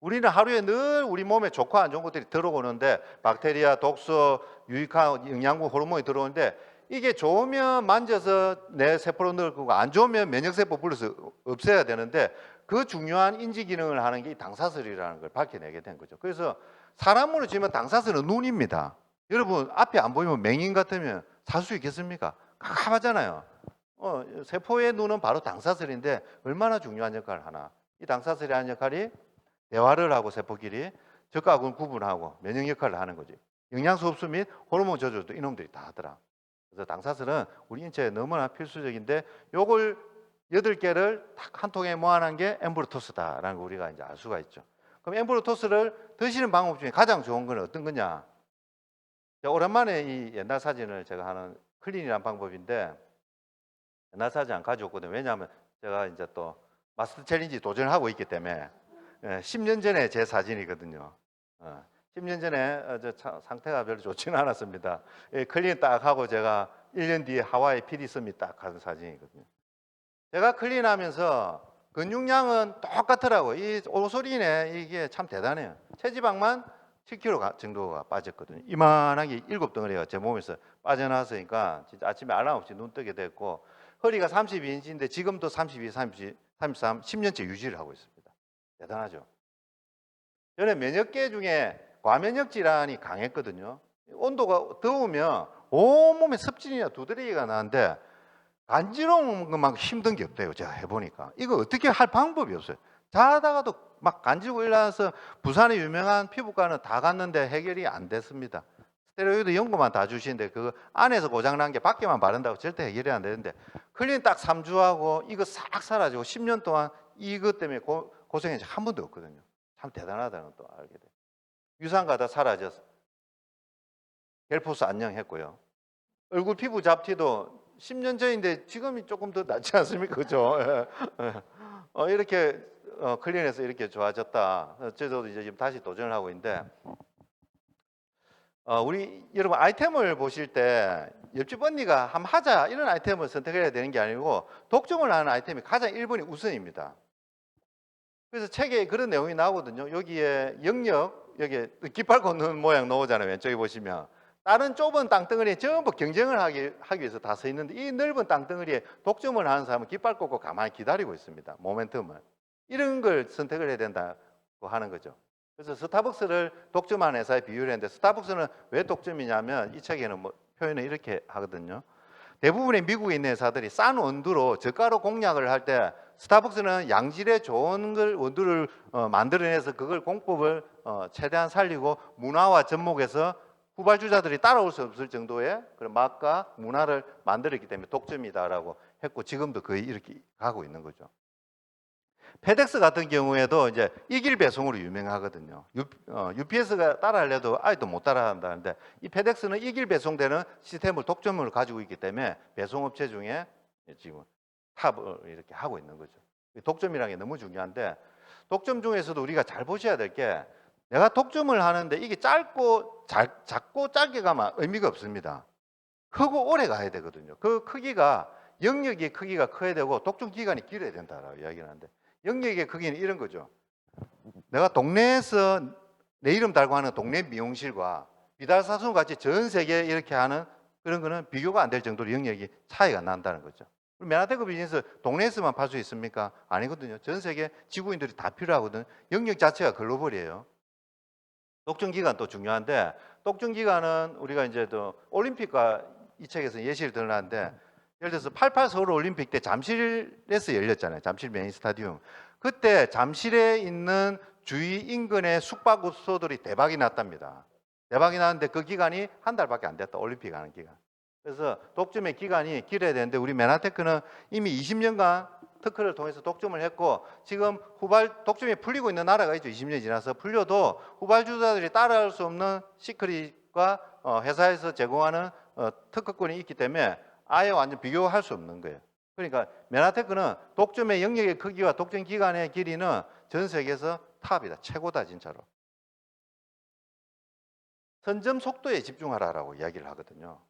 우리는 하루에 늘 우리 몸에 좋고 안 좋은 것들이 들어오는데 박테리아, 독소, 유익한 영양분, 호르몬이 들어오는데 이게 좋으면 만져서 내 세포로 넣고 안 좋으면 면역세포 불러서 없애야 되는데 그 중요한 인지 기능을 하는 게 이 당사슬이라는 걸 밝혀내게 된 거죠. 그래서 사람으로 치면 당사슬은 눈입니다. 여러분 앞에 안 보이면 맹인 같으면 살 수 있겠습니까? 깜깜하잖아요. 세포의 눈은 바로 당사슬인데 얼마나 중요한 역할을 하나. 이 당사슬이 하는 역할이 대화를 하고 세포끼리 적과 악을 구분하고 면역 역할을 하는 거지. 영양소 흡수 및 호르몬 조절도 이놈들이 다 하더라. 그래서 당사슬은 우리 인체에 너무나 필수적인데 요걸 8개를 딱 한 통에 모아놓은 게 엠브로토스다라는 거 우리가 이제 알 수가 있죠. 그럼 엠브로토스를 드시는 방법 중에 가장 좋은 건 어떤 거냐? 오랜만에 이 옛날 사진을 제가 하는 클린이라는 방법인데 옛날 사진 안 가져왔거든요. 왜냐하면 제가 이제 또 마스터 챌린지 도전하고 있기 때문에 10년 전에 제 사진이거든요. 10년 전에 상태가 별로 좋지는 않았습니다. 클린 딱 하고 제가 1년 뒤에 하와이 PD 서밋 딱 하는 사진이거든요. 제가 클린하면서 근육량은 똑같더라고요. 이 오소리네 이게 참 대단해요. 체지방만 7kg 정도가 빠졌거든요. 이만하게 7덩어리가 제 몸에서 빠져나왔으니까 진짜 아침에 알람 없이 눈 뜨게 됐고 허리가 32인치인데 지금도 32, 30, 33, 10년째 유지를 하고 있습니다. 대단하죠. 저는 면역계 중에 과면역 질환이 강했거든요. 온도가 더우면 온몸에 습진이나 두드러기가 나는데 간지러운 것만 힘든 게 없대요. 제가 해보니까. 이거 어떻게 할 방법이 없어요. 자다가도 막 간지고 일어나서 부산의 유명한 피부과는 다 갔는데 해결이 안 됐습니다. 스테로이드 연고만 다 주시는데 그 안에서 고장난 게 밖에만 바른다고 절대 해결이 안 되는데 클린 딱 3주 하고 이거 싹 사라지고 10년 동안 이것 때문에 고생한 적 한 번도 없거든요. 참 대단하다는 걸 또 알게 돼요. 유산가 다 사라졌어. 겔포스 안녕했고요. 얼굴 피부 잡티도 10년 전인데 지금이 조금 더 낫지 않습니까? 그죠? 이렇게 클린해서 이렇게 좋아졌다. 저도 이제 지금 다시 도전을 하고 있는데 우리 여러분 아이템을 보실 때 옆집 언니가 한번 하자 이런 아이템을 선택해야 되는 게 아니고 독점을 하는 아이템이 가장 1번이 우선입니다. 그래서 책에 그런 내용이 나오거든요. 여기에 영역, 여기에 깃발 꽂는 모양 나오잖아요. 왼쪽에 보시면. 다른 좁은 땅덩어리에 전부 경쟁을 하기 위해서 다 서 있는데 이 넓은 땅덩어리에 독점을 하는 사람은 깃발 꽂고 가만히 기다리고 있습니다. 모멘텀을. 이런 걸 선택을 해야 된다고 하는 거죠. 그래서 스타벅스를 독점하는 회사에 비유를 했는데 스타벅스는 왜 독점이냐면 이 책에는 뭐 표현을 이렇게 하거든요. 대부분의 미국에 있는 회사들이 싼 원두로 저가로 공략을 할 때 스타벅스는 양질의 좋은 걸 원두를 만들어내서 그걸 공법을 최대한 살리고 문화와 접목해서 후발주자들이 따라올 수 없을 정도의 그런 맛과 문화를 만들었기 때문에 독점이다라고 했고 지금도 거의 이렇게 가고 있는 거죠. 페덱스 같은 경우에도 이제 이길 배송으로 유명하거든요. UPS가 따라하려도 아직도 못 따라한다는데 이 페덱스는 이길 배송되는 시스템을 독점을 가지고 있기 때문에 배송업체 중에 지금 탑을 이렇게 하고 있는 거죠. 독점이라는 게 너무 중요한데 독점 중에서도 우리가 잘 보셔야 될 게 내가 독점을 하는데 이게 작고 짧게 가면 의미가 없습니다. 크고 오래 가야 되거든요. 그 크기가 영역의 크기가 커야 되고 독점 기간이 길어야 된다라고 이야기를 하는데 영역의 크기는 이런 거죠. 내가 동네에서 내 이름 달고 하는 동네 미용실과 비달사순 같이 전 세계에 이렇게 하는 그런 거는 비교가 안 될 정도로 영역이 차이가 난다는 거죠. 맨하탄 비즈니스 동네에서만 팔 수 있습니까? 아니거든요. 전 세계 지구인들이 다 필요하거든요. 영역 자체가 글로벌이에요. 독점 기간 또 중요한데 독점 기간은 우리가 이제 또 올림픽과 이 책에서 예시를 들어놨는데 예를 들어서 88 서울 올림픽 때 잠실에서 열렸잖아요. 잠실 메인 스타디움. 그때 잠실에 있는 주위 인근의 숙박업소들이 대박이 났답니다. 대박이 났는데 그 기간이 한 달밖에 안 됐다. 올림픽 하는 기간. 그래서 독점의 기간이 길어야 되는데 우리 맨하테크는 이미 20년간 특허를 통해서 독점을 했고 지금 독점이 풀리고 있는 나라가 있죠. 20년이 지나서 풀려도 후발주자들이 따라할 수 없는 시크릿과 회사에서 제공하는 특허권이 있기 때문에 아예 완전 비교할 수 없는 거예요. 그러니까 맨하테크는 독점의 영역의 크기와 독점 기간의 길이는 전 세계에서 탑이다. 최고다 진짜로. 선점 속도에 집중하라라고 이야기를 하거든요.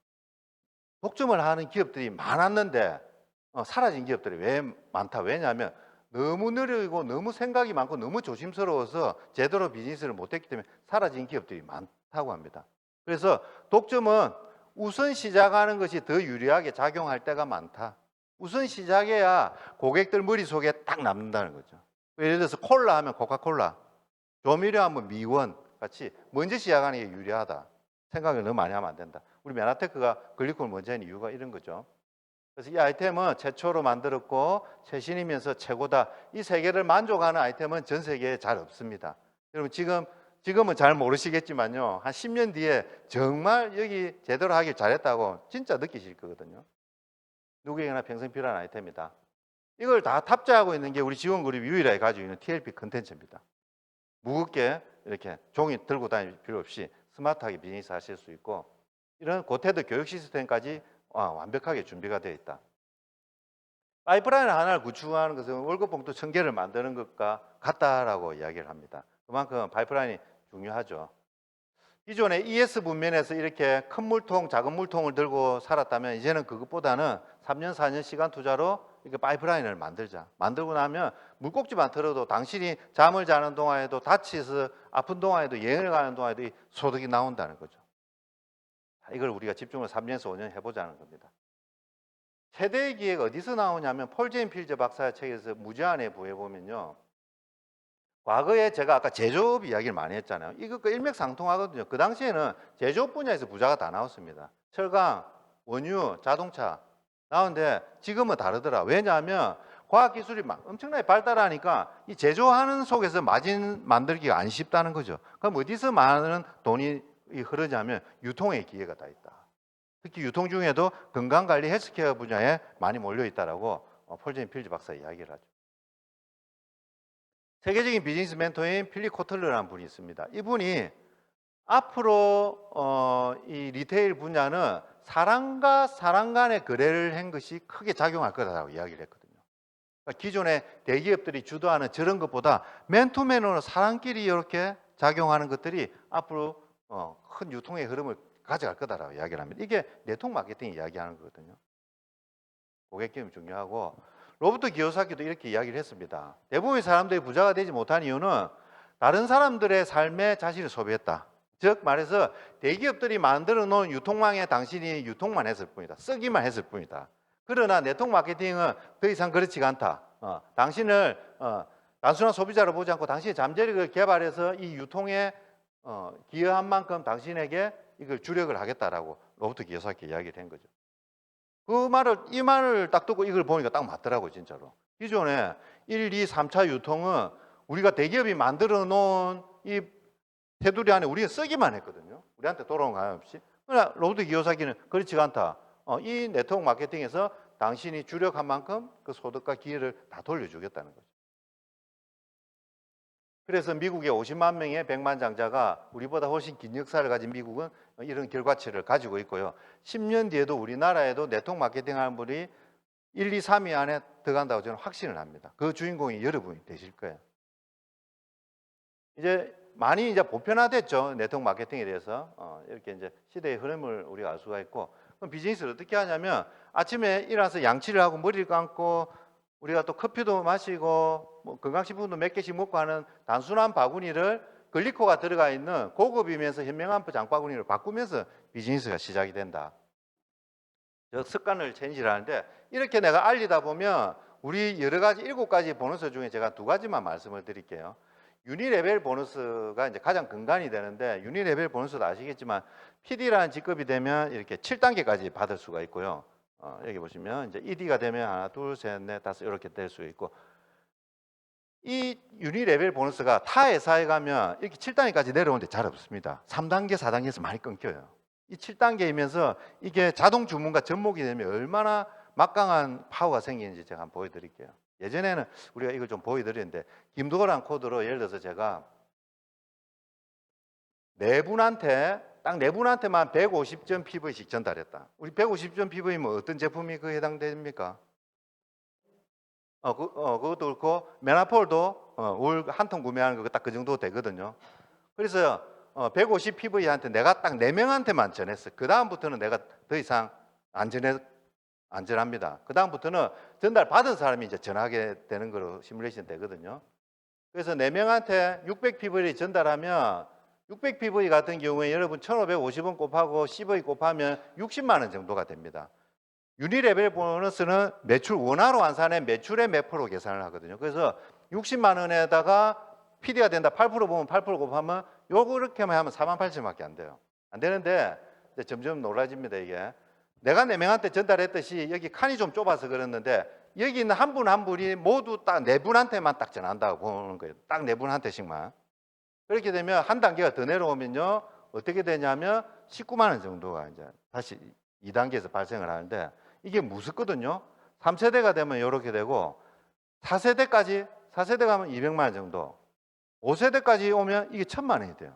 독점을 하는 기업들이 많았는데 사라진 기업들이 왜 많다? 왜냐하면 너무 느리고 너무 생각이 많고 너무 조심스러워서 제대로 비즈니스를 못했기 때문에 사라진 기업들이 많다고 합니다. 그래서 독점은 우선 시작하는 것이 더 유리하게 작용할 때가 많다. 우선 시작해야 고객들 머릿속에 딱 남는다는 거죠. 예를 들어서 콜라 하면 코카콜라, 조미료 하면 미원 같이 먼저 시작하는 게 유리하다. 생각을 너무 많이 하면 안 된다. 우리 메나테크가 글리콜을 먼저 한 이유가 이런 거죠. 그래서 이 아이템은 최초로 만들었고 최신이면서 최고다. 이 세 개를 만족하는 아이템은 전 세계에 잘 없습니다. 여러분 지금은 잘 모르시겠지만요. 한 10년 뒤에 정말 여기 제대로 하길 잘했다고 진짜 느끼실 거거든요. 누구에게나 평생 필요한 아이템이다. 이걸 다 탑재하고 있는 게 우리 지원그룹이 유일하게 가지고 있는 TLP 컨텐츠입니다. 무겁게 이렇게 종이 들고 다닐 필요 없이 스마트하게 비즈니스 하실 수 있고 이런 고태도 교육 시스템까지 완벽하게 준비가 되어 있다. 파이프라인 하나를 구축하는 것은 월급봉투 1000개를 만드는 것과 같다라고 이야기를 합니다. 그만큼 파이프라인이 중요하죠. 기존에 ES 분면에서 이렇게 큰 물통, 작은 물통을 들고 살았다면 이제는 그것보다는 3년, 4년 시간 투자로 이렇게 파이프라인을 만들자. 만들고 나면 물꼭지만 틀어도 당신이 잠을 자는 동안에도 다치서 아픈 동안에도 여행을 가는 동안에도 이 소득이 나온다는 거죠. 이걸 우리가 집중을 3년에서 5년 해보자는 겁니다. 최대의 기회가 어디서 나오냐면 폴 제인 필저 박사의 책에서 무제한에 부해보면요. 과거에 제가 아까 제조업 이야기를 많이 했잖아요. 이것과 일맥상통하거든요. 그 당시에는 제조업 분야에서 부자가 다 나왔습니다. 철강, 원유, 자동차 나오는데 지금은 다르더라. 왜냐하면 과학기술이 막 엄청나게 발달하니까 이 제조하는 속에서 마진 만들기가 안 쉽다는 거죠. 그럼 어디서 많은 돈이 흐르냐면 유통의 기회가 다 있다. 특히 유통 중에도 건강관리 헬스케어 분야에 많이 몰려 있다라고 폴 제인 필즈 박사 이야기를 하죠. 세계적인 비즈니스 멘토인 필립 코틀러라는 분이 있습니다. 이분이 앞으로 이 리테일 분야는 사람과 사람 간의 거래를 한 것이 크게 작용할 거다라고 이야기를 했거든요. 그러니까 기존의 대기업들이 주도하는 저런 것보다 맨투맨으로 사람끼리 이렇게 작용하는 것들이 앞으로 큰 유통의 흐름을 가져갈 거다라고 이야기를 합니다. 이게 네트워크 마케팅 이야기하는 거거든요. 고객 경험이 중요하고 로버트 기요사키도 이렇게 이야기를 했습니다. 대부분의 사람들이 부자가 되지 못한 이유는 다른 사람들의 삶에 자신을 소비했다. 즉 말해서 대기업들이 만들어 놓은 유통망에 당신이 유통만 했을 뿐이다. 쓰기만 했을 뿐이다. 그러나 네트워크 마케팅은 더 이상 그렇지가 않다. 당신을 단순한 소비자로 보지 않고 당신의 잠재력을 개발해서 이 유통에 기여한 만큼 당신에게 이걸 주력을 하겠다라고 로버트 기요사키 이야기를 한 거죠. 이 말을 딱 듣고 이걸 보니까 딱 맞더라고요, 진짜로. 기존에 1, 2, 3차 유통은 우리가 대기업이 만들어 놓은 이 테두리 안에 우리가 쓰기만 했거든요. 우리한테 돌아온 거 없이. 그러나 로버트 기요사키는 그렇지가 않다. 이 네트워크 마케팅에서 당신이 주력한 만큼 그 소득과 기회를 다 돌려주겠다는 거죠. 그래서 미국의 50만 명의 백만장자가 우리보다 훨씬 긴 역사를 가진 미국은 이런 결과치를 가지고 있고요. 10년 뒤에도 우리나라에도 네트워크 마케팅 하는 분이 1, 2, 3위 안에 들어간다고 저는 확신을 합니다. 그 주인공이 여러분이 되실 거예요. 이제 많이 이제 보편화됐죠. 네트워크 마케팅에 대해서. 이렇게 이제 시대의 흐름을 우리가 알 수가 있고. 그럼 비즈니스를 어떻게 하냐면 아침에 일어나서 양치를 하고 머리를 감고 우리가 또 커피도 마시고 뭐 건강식품도 몇 개씩 먹고 하는 단순한 바구니를 글리코가 들어가 있는 고급이면서 현명한 장바구니로 바꾸면서 비즈니스가 시작이 된다. 저 습관을 체인지를 하는데 이렇게 내가 알리다 보면 우리 여러 가지 7가지 보너스 중에 제가 2가지만 말씀을 드릴게요. 유니레벨 보너스가 이제 가장 근간이 되는데 유니레벨 보너스도 아시겠지만 PD라는 직급이 되면 이렇게 7단계까지 받을 수가 있고요. 여기 보시면 이제 ED가 되면 하나, 둘, 셋, 넷, 다섯 이렇게 될 수 있고 이 유니레벨 보너스가 타 회사에 가면 이렇게 7단계까지 내려오는데 잘 없습니다. 3단계, 4단계에서 많이 끊겨요. 이 7단계이면서 이게 자동 주문과 접목이 되면 얼마나 막강한 파워가 생기는지 제가 한번 보여드릴게요. 예전에는 우리가 이걸 좀 보여드렸는데 김도란 코드로 예를 들어서 제가 딱 네 분한테만 150점 PV씩 전달했다. 우리 150점 PV면 어떤 제품이 그에 해당됩니까? 그것도 그렇고 메나폴도 올 한 통 구매하는 거 딱 그 정도 되거든요. 그래서 150 PV한테 내가 딱 4명한테만 전했어요. 그 다음부터는 내가 더 이상 안 전합니다. 그 다음부터는 전달 받은 사람이 이제 전하게 되는 거로 시뮬레이션 되거든요. 그래서 4명한테 600 PV를 전달하면 600 PV 같은 경우에 여러분 1,550원 곱하고 10의 곱하면 60만 원 정도가 됩니다. 유니레벨 보너스는 매출 원화로 환산해 매출의 몇 프로 계산을 하거든요. 그래서 60만 원에다가 PD가 된다. 8% 보면 8% 곱하면 요렇게만 하면 48,000원밖에 안 돼요. 안 되는데 이제 점점 놀라집니다, 이게. 내가 4명한테 전달했듯이 여기 칸이 좀 좁아서 그랬는데 여기 있는 한 분 한 분이 모두 딱 4분한테만 딱 전한다고 보는 거예요. 딱 4분한테씩만. 그렇게 되면 한 단계가 더 내려오면요. 어떻게 되냐면 19만 원 정도가 이제 다시 2단계에서 발생을 하는데 이게 무섭거든요. 3세대가 되면 이렇게 되고 4세대 가면 200만 원 정도. 5세대까지 오면 이게 1,000만 원이 돼요.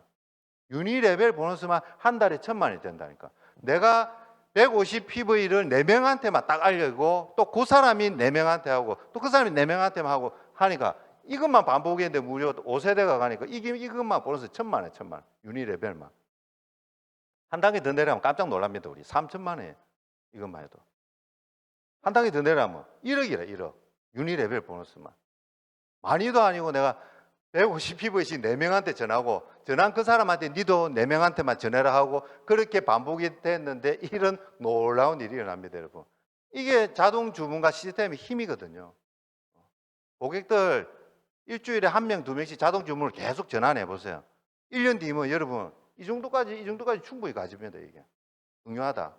유니 레벨 보너스만 한 달에 1,000만 원이 된다니까. 내가 150 PV를 4명한테만 딱 알려고 또 그 사람이 4명한테 하고 또 그 사람이 4명한테만 하고 하니까 이것만 반복했는데 무려 5세대가 가니까 이것만 보너스 1,000만 원, 1,000만 원. 유니 레벨만. 한 단계 더 내려가면 깜짝 놀랍니다. 우리 3,000만 원이에요. 이것만 해도. 한 단계 더 내려가면 1억이래, 1억. 유니 레벨 보너스만. 많이도 아니고 내가 150 PV씩 4명한테 전하고 전한 그 사람한테 니도 4명한테만 전해라 하고 그렇게 반복이 됐는데 이런 놀라운 일이 일어납니다, 여러분. 이게 자동 주문과 시스템의 힘이거든요. 고객들 일주일에 1명, 2명씩 자동 주문을 계속 전환해 보세요. 1년 뒤면 여러분 이 정도까지 충분히 가집니다, 이게. 중요하다.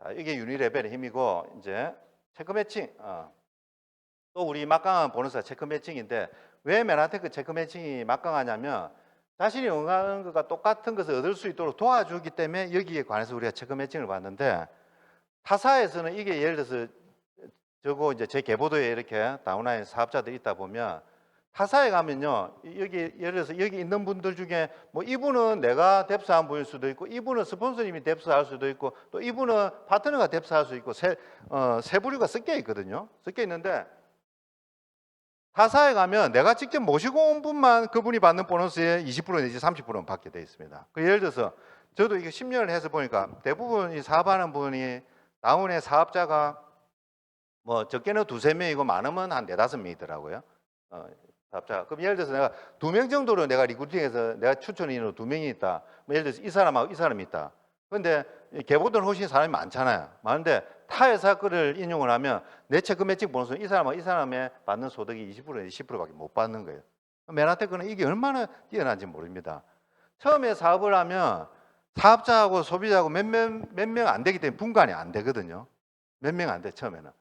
자, 이게 유니 레벨의 힘이고 이제 체크 매칭. 또 우리 막강한 보너스가 체크 매칭인데 왜 메나테크 체크 매칭이 막강하냐면 자신이 원하는 것과 똑같은 것을 얻을 수 있도록 도와주기 때문에 여기에 관해서 우리가 체크 매칭을 봤는데 타사에서는 이게 예를 들어서 저거 이제 제 계보도에 이렇게 다운라인 사업자들이 있다 보면 타사에 가면요 여기 예를 들어서 여기 있는 분들 중에 뭐 이분은 내가 뎁스한 분일 수도 있고 이분은 스폰서님이 뎁스할 수도 있고 또 이분은 파트너가 뎁스할 수 있고 세 부류가 섞여 있거든요. 섞여 있는데 타사에 가면 내가 직접 모시고 온 분만 그분이 받는 보너스의 20% 내지 30%는 받게 되어 있습니다. 예를 들어서 저도 이게 10년을 해서 보니까 대부분 이 사업하는 분이 다운의 사업자가 뭐 적게는 2~3명이고 많으면 한 4~5명이더라고요. 사업자. 그럼 예를 들어서 내가 2명 정도로 내가 리크루팅해서 내가 추천 인으로 2명이 있다. 뭐 예를 들어서 이 사람하고 이 사람이 있다. 그런데 계보도는 훨씬 사람이 많잖아요. 많은데 타 회사 거를 인용을 하면 내 체크 매칭 보너스는 이 사람하고 이 사람의 받는 소득이 20%, 10%밖에 못 받는 거예요. 메나테크는 이게 얼마나 뛰어난지 모릅니다. 처음에 사업을 하면 사업자하고 소비자하고 몇 명 안 되기 때문에 분간이 안 되거든요. 몇 명 안 돼, 처음에는.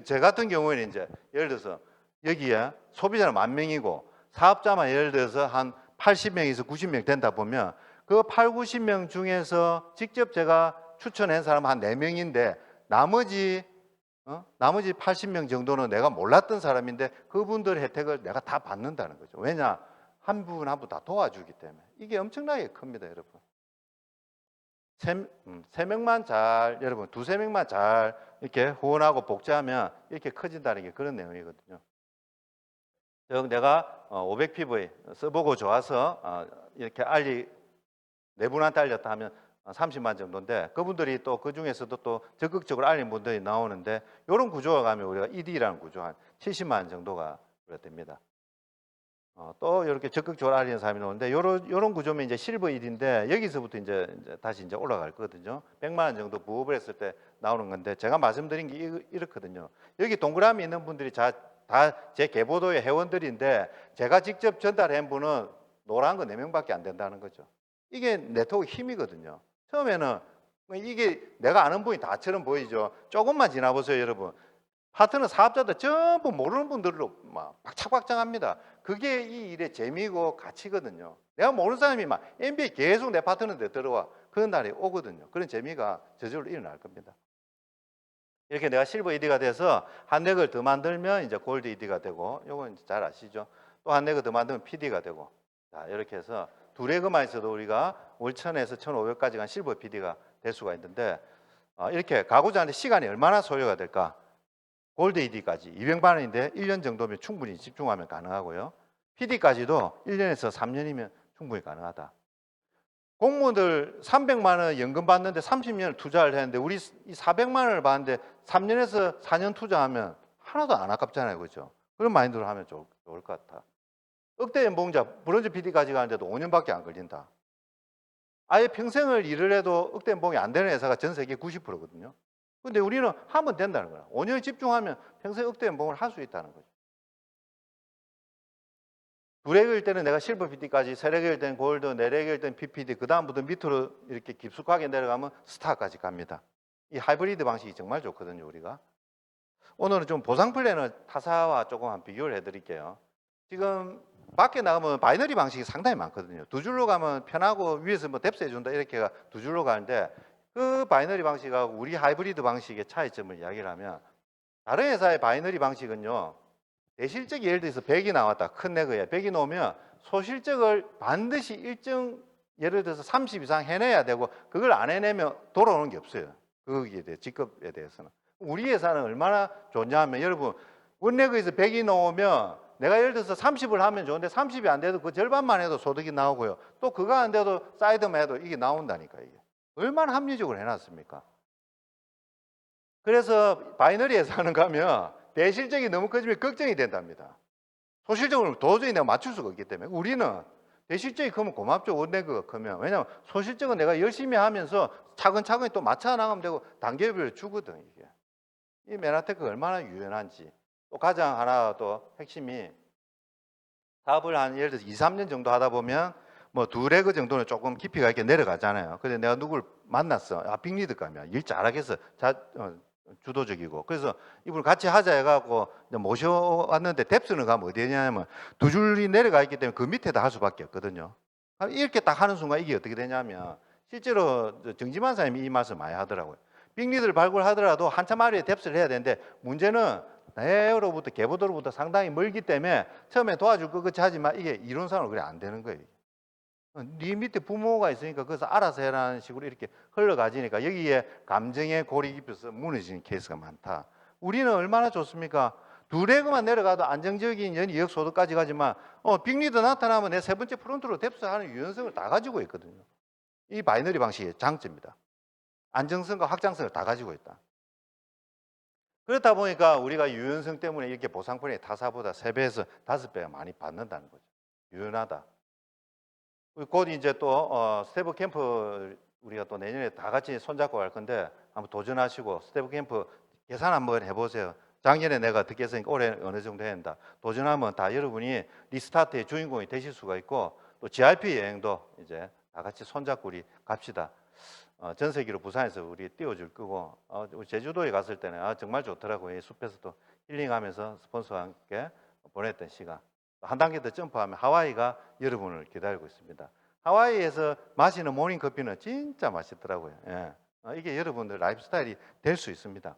제 같은 경우에는 이제 예를 들어서 여기에 소비자는 10,000명이고 사업자만 예를 들어서 한 80명에서 90명 된다 보면 그 8, 90명 중에서 직접 제가 추천한 사람은 한 4명인데 나머지 80명 정도는 내가 몰랐던 사람인데 그분들 혜택을 내가 다 받는다는 거죠. 왜냐? 한 분 한 분 다 도와주기 때문에. 이게 엄청나게 큽니다, 여러분. 세 명만 잘, 여러분, 2~3명만 잘 이렇게 후원하고 복제하면 이렇게 커진다는 게 그런 내용이거든요. 내가 500PV 써보고 좋아서 이렇게 네 분한테 알렸다 하면 30만 정도인데 그분들이 또 그 중에서도 또 적극적으로 알린 분들이 나오는데 이런 구조가 가면 우리가 ED라는 구조 한 70만 정도가 됩니다. 또 이렇게 적극적으로 알리는 사람이 나오는데 이런 구조면 이제 실버 ED인데 여기서부터 이제 다시 이제 올라갈 거거든요. 100만 원 정도 부업을 했을 때 나오는 건데 제가 말씀드린 게 이렇거든요. 여기 동그라미 있는 분들이 다 제 계보도의 회원들인데 제가 직접 전달한 분은 노란 거 4명밖에 안 된다는 거죠. 이게 네트워크 힘이거든요. 처음에는 이게 내가 아는 분이 다처럼 보이죠. 조금만 지나보세요, 여러분. 파트너 사업자들 전부 모르는 분들로 막 박차박창합니다. 그게 이 일의 재미고 가치거든요. 내가 모르는 사람이 막 MBA 계속 내 파트너한테 들어와. 그런 날이 오거든요. 그런 재미가 저절로 일어날 겁니다. 이렇게 내가 실버 ED가 돼서 한 넥을 더 만들면 이제 골드 ED가 되고, 요건 잘 아시죠? 또 한 넥을 더 만들면 PD가 되고, 자, 이렇게 해서 두 렉만 있어도 우리가 월 1,000에서 1,500까지 간 실버 PD가 될 수가 있는데, 이렇게 가고자 하는데 시간이 얼마나 소요가 될까? 골드 ED까지 200만 원인데 1년 정도면 충분히 집중하면 가능하고요. PD까지도 1년에서 3년이면 충분히 가능하다. 공무원들 300만 원 연금 받는데 30년을 투자를 했는데 우리 400만 원을 받는데 3년에서 4년 투자하면 하나도 안 아깝잖아요. 그렇죠? 그런 마인드로 하면 좋을 것 같아. 억대 연봉자 브론즈 PD까지 가는데도 5년밖에 안 걸린다. 아예 평생을 일을 해도 억대 연봉이 안 되는 회사가 전 세계 90%거든요. 근데 우리는 하면 된다는 거야. 5년 집중하면 평생 억대 연봉을 할 수 있다는 거죠. 두 렉일 때는 내가 실버 PD까지, 세 렉일 때는 골드, 네 렉일 때는 PPD, 그 다음부터 밑으로 이렇게 깊숙하게 내려가면 스타까지 갑니다. 이 하이브리드 방식이 정말 좋거든요, 우리가. 오늘은 좀 보상 플랜을 타사와 조금 한 비교를 해드릴게요. 지금 밖에 나가면 바이너리 방식이 상당히 많거든요. 두 줄로 가면 편하고 위에서 뭐 뎁스 해준다 이렇게가 두 줄로 가는데 그 바이너리 방식하고 우리 하이브리드 방식의 차이점을 이야기를 하면 다른 회사의 바이너리 방식은요. 대실적이 예를 들어서 100이 나왔다. 큰 내거에 100이 나오면 소실적을 반드시 일정 예를 들어서 30 이상 해내야 되고 그걸 안 해내면 돌아오는 게 없어요. 거기에 대해 직급에 대해서는. 우리 회사는 얼마나 좋냐 하면 여러분 원내거에서 100이 나오면 내가 예를 들어서 30을 하면 좋은데 30이 안 돼도 그 절반만 해도 소득이 나오고요. 또 그거 안 돼도 사이드만 해도 이게 나온다니까 이게. 얼마나 합리적으로 해놨습니까? 그래서 바이너리 회사는 가면 대실적이 너무 커지면 걱정이 된답니다. 소실적으로 도저히 내가 맞출 수가 없기 때문에 우리는 대실적이 크면 고맙죠. 원내거가 크면. 왜냐하면 소실적은 내가 열심히 하면서 차근차근히 또 맞춰 나가면 되고 단계별로 주거든 이게. 이 메나테크가 얼마나 유연한지. 또 가장 하나 또 핵심이 사업을 한 예를 들어서 2, 3년 정도 하다 보면 뭐 두 레그 정도는 조금 깊이가 있게 내려가잖아요. 근데 내가 누굴 만났어. 아, 빅리드 가면 일 잘하겠어. 주도적이고. 그래서 이분을 같이 하자 해갖고 모셔왔는데 뎁스는 가면 어디 되냐면 두 줄이 내려가 있기 때문에 그 밑에다 할 수밖에 없거든요. 이렇게 딱 하는 순간 이게 어떻게 되냐면 실제로 정지만 사님이 이 말씀 많이 하더라고요. 빅리드를 발굴하더라도 한참 아래에 뎁스를 해야 되는데 문제는 내로부터 개보도로부터 상당히 멀기 때문에 처음에 도와줄 것 같이 하지만 이게 이론상으로 그래 안 되는 거예요. 네 밑에 부모가 있으니까 그래서 알아서 해라는 식으로 이렇게 흘러가지니까 여기에 감정의 골이 깊어서 무너지는 케이스가 많다. 우리는 얼마나 좋습니까? 두 레그만 내려가도 안정적인 연이역 소득까지 가지만 빅리드 나타나면 내 세 번째 프론트로 뎁스하는 유연성을 다 가지고 있거든요. 이 바이너리 방식의 장점입니다. 안정성과 확장성을 다 가지고 있다. 그렇다 보니까 우리가 유연성 때문에 이렇게 보상권이 타사보다 3배에서 5배가 많이 받는다는 거죠. 유연하다. 곧 이제 또 스태프 캠프 우리가 또 내년에 다 같이 손잡고 갈 건데 한번 도전하시고 스태프 캠프 계산 한번 해보세요. 작년에 내가 듣게 했으니까 올해 어느 정도 해야 된다. 도전하면 다 여러분이 리스타트의 주인공이 되실 수가 있고 또 GRP 여행도 이제 다 같이 손잡고 우리 갑시다. 전 세계로 부산에서 우리 띄워줄 거고 우리 제주도에 갔을 때는 정말 좋더라고요. 숲에서 또 힐링하면서 스폰서와 함께 보냈던 시간. 한 단계 더 점프하면 하와이가 여러분을 기다리고 있습니다. 하와이에서 마시는 모닝커피는 진짜 맛있더라고요. 예. 이게 여러분들 라이프 스타일이 될 수 있습니다.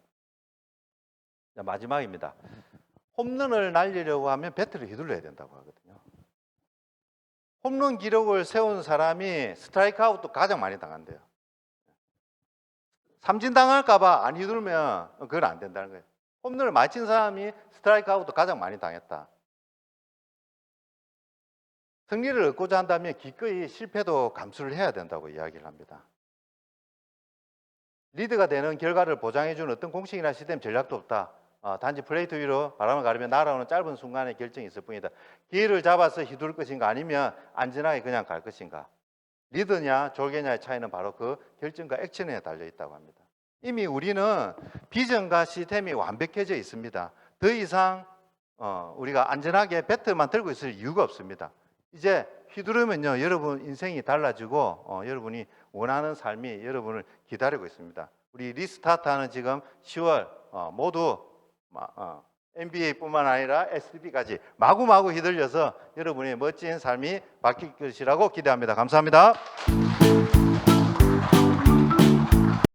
자, 마지막입니다. 홈런을 날리려고 하면 배트를 휘둘러야 된다고 하거든요. 홈런 기록을 세운 사람이 스트라이크 아웃도 가장 많이 당한대요. 삼진 당할까봐 안 휘둘면 그건 안 된다는 거예요. 홈런을 맞힌 사람이 스트라이크 아웃도 가장 많이 당했다. 승리를 얻고자 한다면 기꺼이 실패도 감수를 해야 된다고 이야기를 합니다. 리드가 되는 결과를 보장해주는 어떤 공식이나 시스템 전략도 없다. 단지 플레이트 위로 바람을 가르며 날아오는 짧은 순간의 결정이 있을 뿐이다. 기회를 잡아서 휘둘 것인가 아니면 안전하게 그냥 갈 것인가. 리드냐 졸개냐의 차이는 바로 그 결정과 액션에 달려 있다고 합니다. 이미 우리는 비전과 시스템이 완벽해져 있습니다. 더 이상 우리가 안전하게 배트만 들고 있을 이유가 없습니다. 이제 휘두르면요 여러분 인생이 달라지고 여러분이 원하는 삶이 여러분을 기다리고 있습니다. 우리 리스타트하는 지금 10월 모두 NBA뿐만 아니라 SB까지 마구마구 휘둘려서 여러분의 멋진 삶이 바뀔 것이라고 기대합니다. 감사합니다.